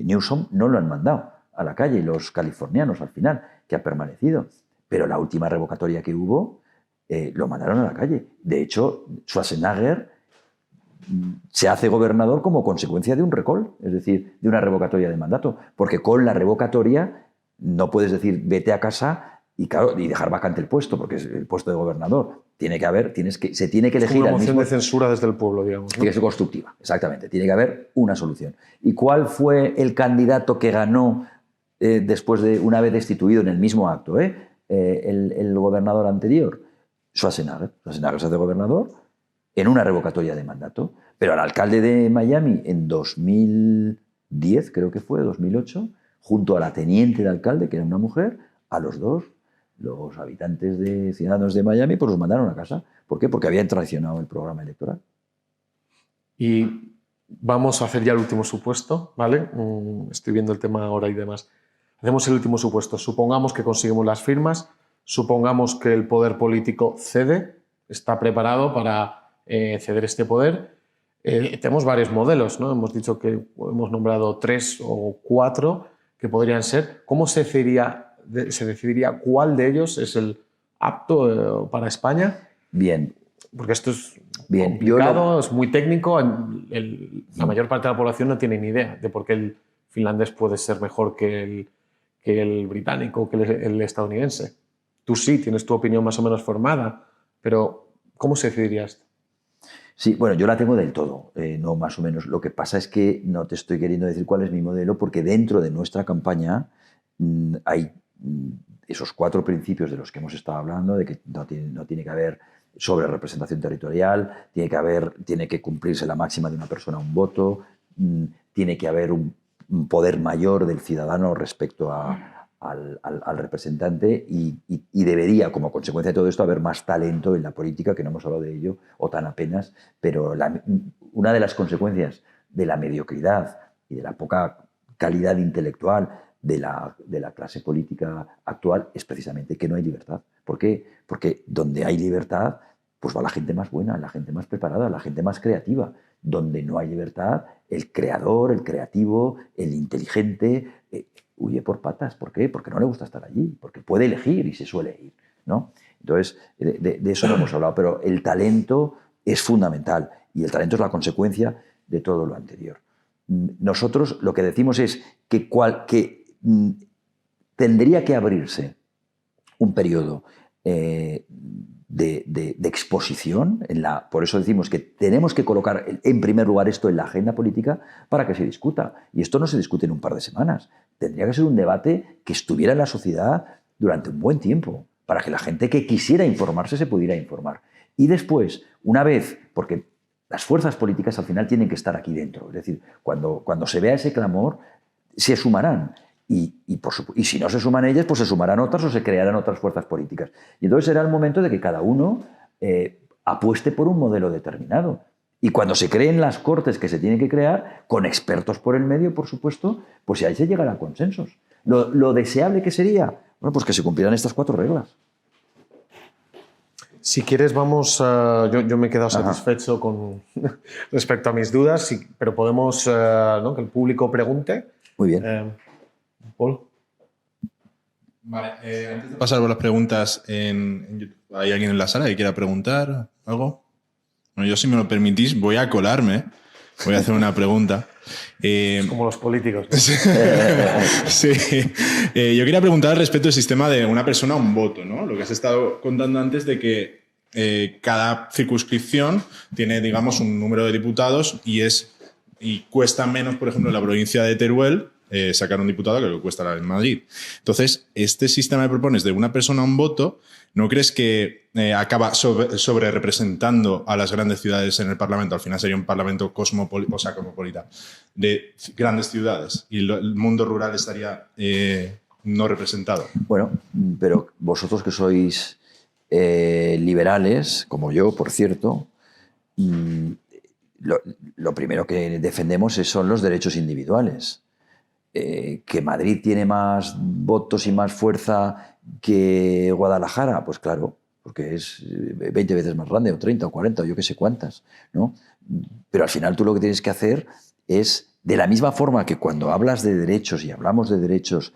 Newsom no lo han mandado a la calle, los californianos al final, que ha permanecido. Pero la última revocatoria que hubo, lo mandaron a la calle. De hecho, Schwarzenegger se hace gobernador como consecuencia de un recall, es decir, de una revocatoria de mandato. Porque con la revocatoria no puedes decir vete a casa y dejar vacante el puesto, porque es el puesto de gobernador. Tiene que haber, se tiene que elegir. Es una moción de censura desde el pueblo, digamos, ¿no? Tiene que ser constructiva, exactamente. Tiene que haber una solución. ¿Y cuál fue el candidato que ganó después de una vez destituido en el mismo acto? El gobernador anterior, Schwarzenegger. Schwarzenegger se hace gobernador en una revocatoria de mandato. Pero al alcalde de Miami en 2010, creo que fue, 2008, junto a la teniente de alcalde, que era una mujer, a los dos, los habitantes de ciudadanos de Miami, pues los mandaron a casa. ¿Por qué? Porque habían traicionado el programa electoral. Y vamos a hacer ya el último supuesto, ¿vale? Estoy viendo el tema ahora y demás. Hacemos el último supuesto. Supongamos que conseguimos las firmas, supongamos que el poder político cede, está preparado para ceder este poder. Tenemos varios modelos, ¿no? Hemos dicho que hemos nombrado 3 o 4 que podrían ser. ¿Cómo se decidiría cuál de ellos es el apto para España? Bien. Porque esto es complicado, es muy técnico. La mayor parte de la población no tiene ni idea de por qué el finlandés puede ser mejor que el británico, que el estadounidense. Tú sí, tienes tu opinión más o menos formada, pero ¿cómo se decidiría esto? Sí, bueno, yo la tengo del todo, no más o menos. Lo que pasa es que no te estoy queriendo decir cuál es mi modelo, porque dentro de nuestra campaña hay esos 4 principios de los que hemos estado hablando, de que no tiene que haber sobre representación territorial, tiene que cumplirse la máxima de una persona un voto, tiene que haber un poder mayor del ciudadano respecto al representante y debería, como consecuencia de todo esto, haber más talento en la política, que no hemos hablado de ello, o tan apenas, pero una de las consecuencias de la mediocridad y de la poca calidad intelectual de la clase política actual es precisamente que no hay libertad. ¿Por qué? Porque donde hay libertad, pues va la gente más buena, la gente más preparada, la gente más creativa. Donde no hay libertad, el creador, el creativo, el inteligente huye por patas. ¿Por qué? Porque no le gusta estar allí, porque puede elegir y se suele ir, ¿no? Entonces, de eso no hemos hablado, pero el talento es fundamental y el talento es la consecuencia de todo lo anterior. Nosotros lo que decimos es que tendría que abrirse un periodo de exposición. Por eso decimos que tenemos que colocar en primer lugar esto en la agenda política para que se discuta. Y esto no se discute en un par de semanas. Tendría que ser un debate que estuviera en la sociedad durante un buen tiempo, para que la gente que quisiera informarse se pudiera informar. Y después, una vez, porque las fuerzas políticas al final tienen que estar aquí dentro. Es decir, cuando se vea ese clamor, se sumarán. Y si no se suman ellas, pues se sumarán otras o se crearán otras fuerzas políticas. Y entonces será el momento de que cada uno apueste por un modelo determinado. Y cuando se creen las cortes que se tienen que crear, con expertos por el medio, por supuesto, pues ahí se llegará a consensos. Lo deseable que sería, bueno, pues que se cumplieran estas 4 reglas. Si quieres, vamos. Yo me he quedado satisfecho con respecto a mis dudas, pero podemos ¿no? que el público pregunte. Muy bien. Paul. Vale, antes de pasar por las preguntas en YouTube, ¿hay alguien en la sala que quiera preguntar algo? Bueno, yo, si me lo permitís, voy a colarme. Voy a hacer una pregunta. Como los políticos, ¿no? Sí. Yo quería preguntar respecto al sistema de una persona, un voto, ¿no? Lo que has estado contando antes de que cada circunscripción tiene, digamos, un número de diputados y cuesta menos, por ejemplo, en la provincia de Teruel sacar un diputado que lo que cuesta en Madrid. Entonces, este sistema que propones de una persona, un voto, ¿no crees que acaba sobre representando a las grandes ciudades en el Parlamento? Al final sería un Parlamento cosmopolita de grandes ciudades y el mundo rural estaría no representado. Bueno, pero vosotros que sois liberales, como yo, por cierto, lo primero que defendemos son los derechos individuales. ¿Que Madrid tiene más votos y más fuerza que Guadalajara? Pues claro, porque es 20 veces más grande, o 30 o 40, o yo qué sé cuántas, ¿no? Pero al final tú lo que tienes que hacer es, de la misma forma que cuando hablas de derechos y hablamos de derechos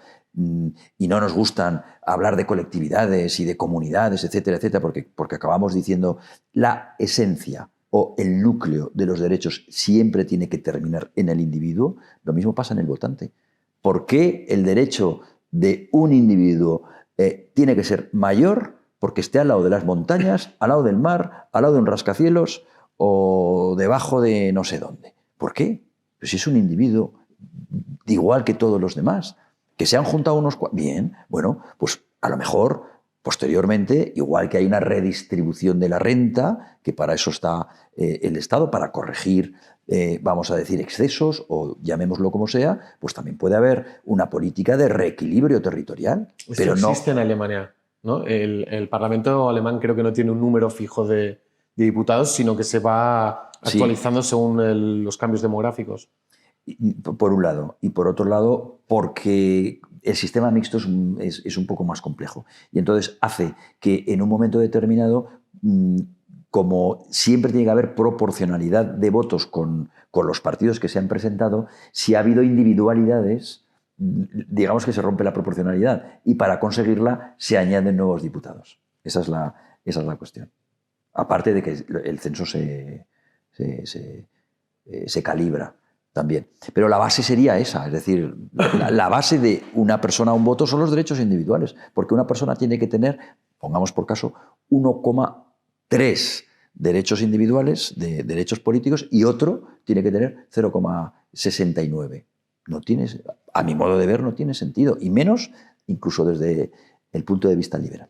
y no nos gustan hablar de colectividades y de comunidades, etcétera, etcétera, porque acabamos diciendo la esencia o el núcleo de los derechos siempre tiene que terminar en el individuo, lo mismo pasa en el votante. ¿Por qué el derecho de un individuo tiene que ser mayor porque esté al lado de las montañas, al lado del mar, al lado de un rascacielos o debajo de no sé dónde? ¿Por qué? Pues si es un individuo igual que todos los demás, que se han juntado unos... Bien, bueno, pues a lo mejor posteriormente, igual que hay una redistribución de la renta, que para eso está el Estado, para corregir, vamos a decir, excesos, o llamémoslo como sea, pues también puede haber una política de reequilibrio territorial. Esto pero existe no... en Alemania, ¿no? El Parlamento alemán creo que no tiene un número fijo de diputados, sino que se va actualizando según los cambios demográficos. Por un lado. Y por otro lado, porque el sistema mixto es un poco más complejo. Y entonces hace que en un momento determinado, como siempre tiene que haber proporcionalidad de votos con los partidos que se han presentado, si ha habido individualidades, digamos que se rompe la proporcionalidad. Y para conseguirla se añaden nuevos diputados. Esa es la cuestión. Aparte de que el censo se calibra también. Pero la base sería esa, es decir, la base de una persona a un voto son los derechos individuales, porque una persona tiene que tener, pongamos por caso, 1,3 derechos individuales, de derechos políticos, y otro tiene que tener 0,69. No tiene, a mi modo de ver, no tiene sentido, y menos incluso desde el punto de vista liberal.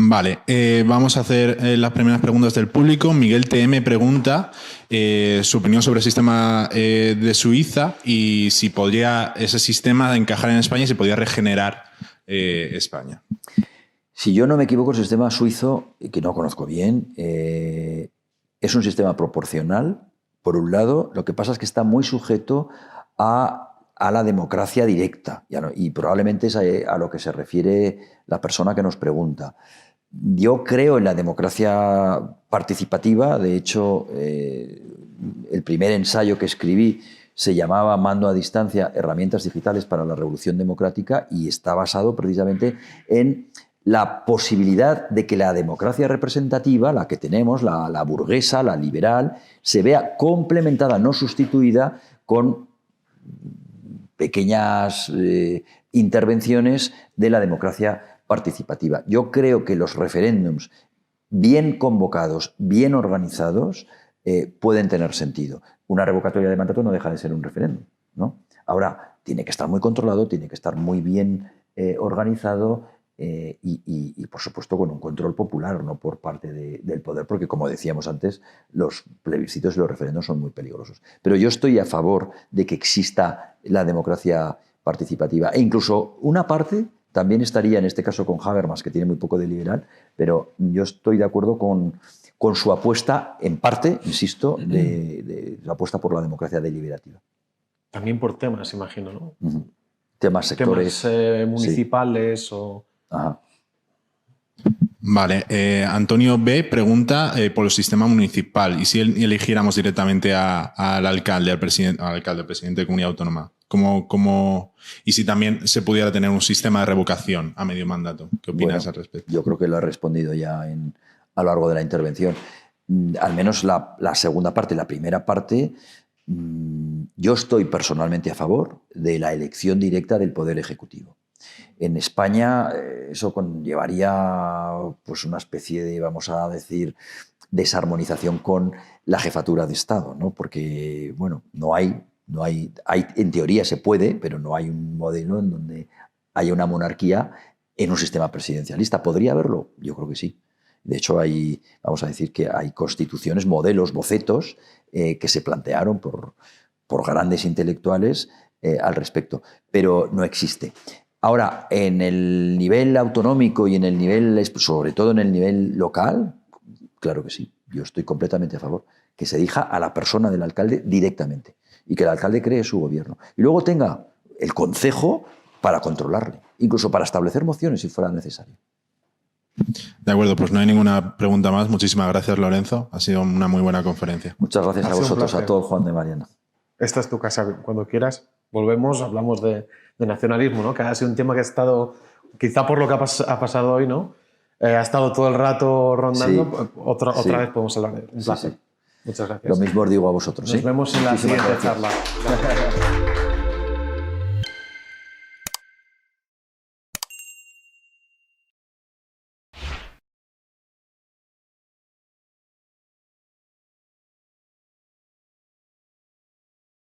Vale, vamos a hacer las primeras preguntas del público. Miguel TM pregunta su opinión sobre el sistema de Suiza y si podría ese sistema encajar en España y si podría regenerar España. Si yo no me equivoco, el sistema suizo, que no conozco bien, es un sistema proporcional, por un lado. Lo que pasa es que está muy sujeto a la democracia directa, y probablemente es a lo que se refiere la persona que nos pregunta. Yo creo en la democracia participativa. De hecho, el primer ensayo que escribí se llamaba Mando a distancia, herramientas digitales para la revolución democrática, y está basado precisamente en la posibilidad de que la democracia representativa, la que tenemos, la burguesa, la liberal, se vea complementada, no sustituida, con pequeñas intervenciones de la democracia participativa. Yo creo que los referéndums bien convocados, bien organizados, pueden tener sentido. Una revocatoria de mandato no deja de ser un referéndum, ¿no? Ahora, tiene que estar muy controlado, tiene que estar muy bien organizado y, por supuesto, con un control popular, no por parte del poder, porque, como decíamos antes, los plebiscitos y los referéndums son muy peligrosos. Pero yo estoy a favor de que exista la democracia participativa, e incluso una parte también estaría, en este caso, con Habermas, que tiene muy poco de liberal, pero yo estoy de acuerdo con su apuesta, en parte, insisto, de su apuesta por la democracia deliberativa. También por temas, imagino, ¿no? Temas sectores. Temas municipales, sí. Ajá. Vale, Antonio B. pregunta por el sistema municipal y si eligiéramos directamente al alcalde, al presidente de comunidad autónoma. Y si también se pudiera tener un sistema de revocación a medio mandato. ¿Qué opinas al respecto? Yo creo que lo he respondido ya a lo largo de la intervención. Al menos la segunda parte. La primera parte, yo estoy personalmente a favor de la elección directa del Poder Ejecutivo. En España eso conllevaría pues una especie de, vamos a decir, desarmonización con la jefatura de Estado, ¿no? Porque, bueno, no hay, en teoría se puede, pero no hay un modelo en donde haya una monarquía en un sistema presidencialista. ¿Podría haberlo? Yo creo que sí. De hecho, vamos a decir que hay constituciones, modelos, bocetos que se plantearon por grandes intelectuales al respecto, pero no existe. Ahora, en el nivel autonómico y en el nivel, sobre todo en el nivel local, claro que sí. Yo estoy completamente a favor que se elija a la persona del alcalde directamente. y que el alcalde cree su gobierno. Y luego tenga el concejo para controlarle, incluso para establecer mociones si fuera necesario. De acuerdo, pues no hay ninguna pregunta más. Muchísimas gracias, Lorenzo. Ha sido una muy buena conferencia. Muchas gracias a vosotros, a todo el Juan de Mariana. Esta es tu casa. Cuando quieras, volvemos, hablamos de nacionalismo, ¿no? Que ha sido un tema que ha estado, quizá por lo que ha pasado hoy, ¿no? Ha estado todo el rato rondando. Sí. Otra vez podemos hablar de él. Un placer. Sí. Muchas gracias. Lo mismo os digo a vosotros. Nos vemos en la Muchísimas siguiente gracias. charla.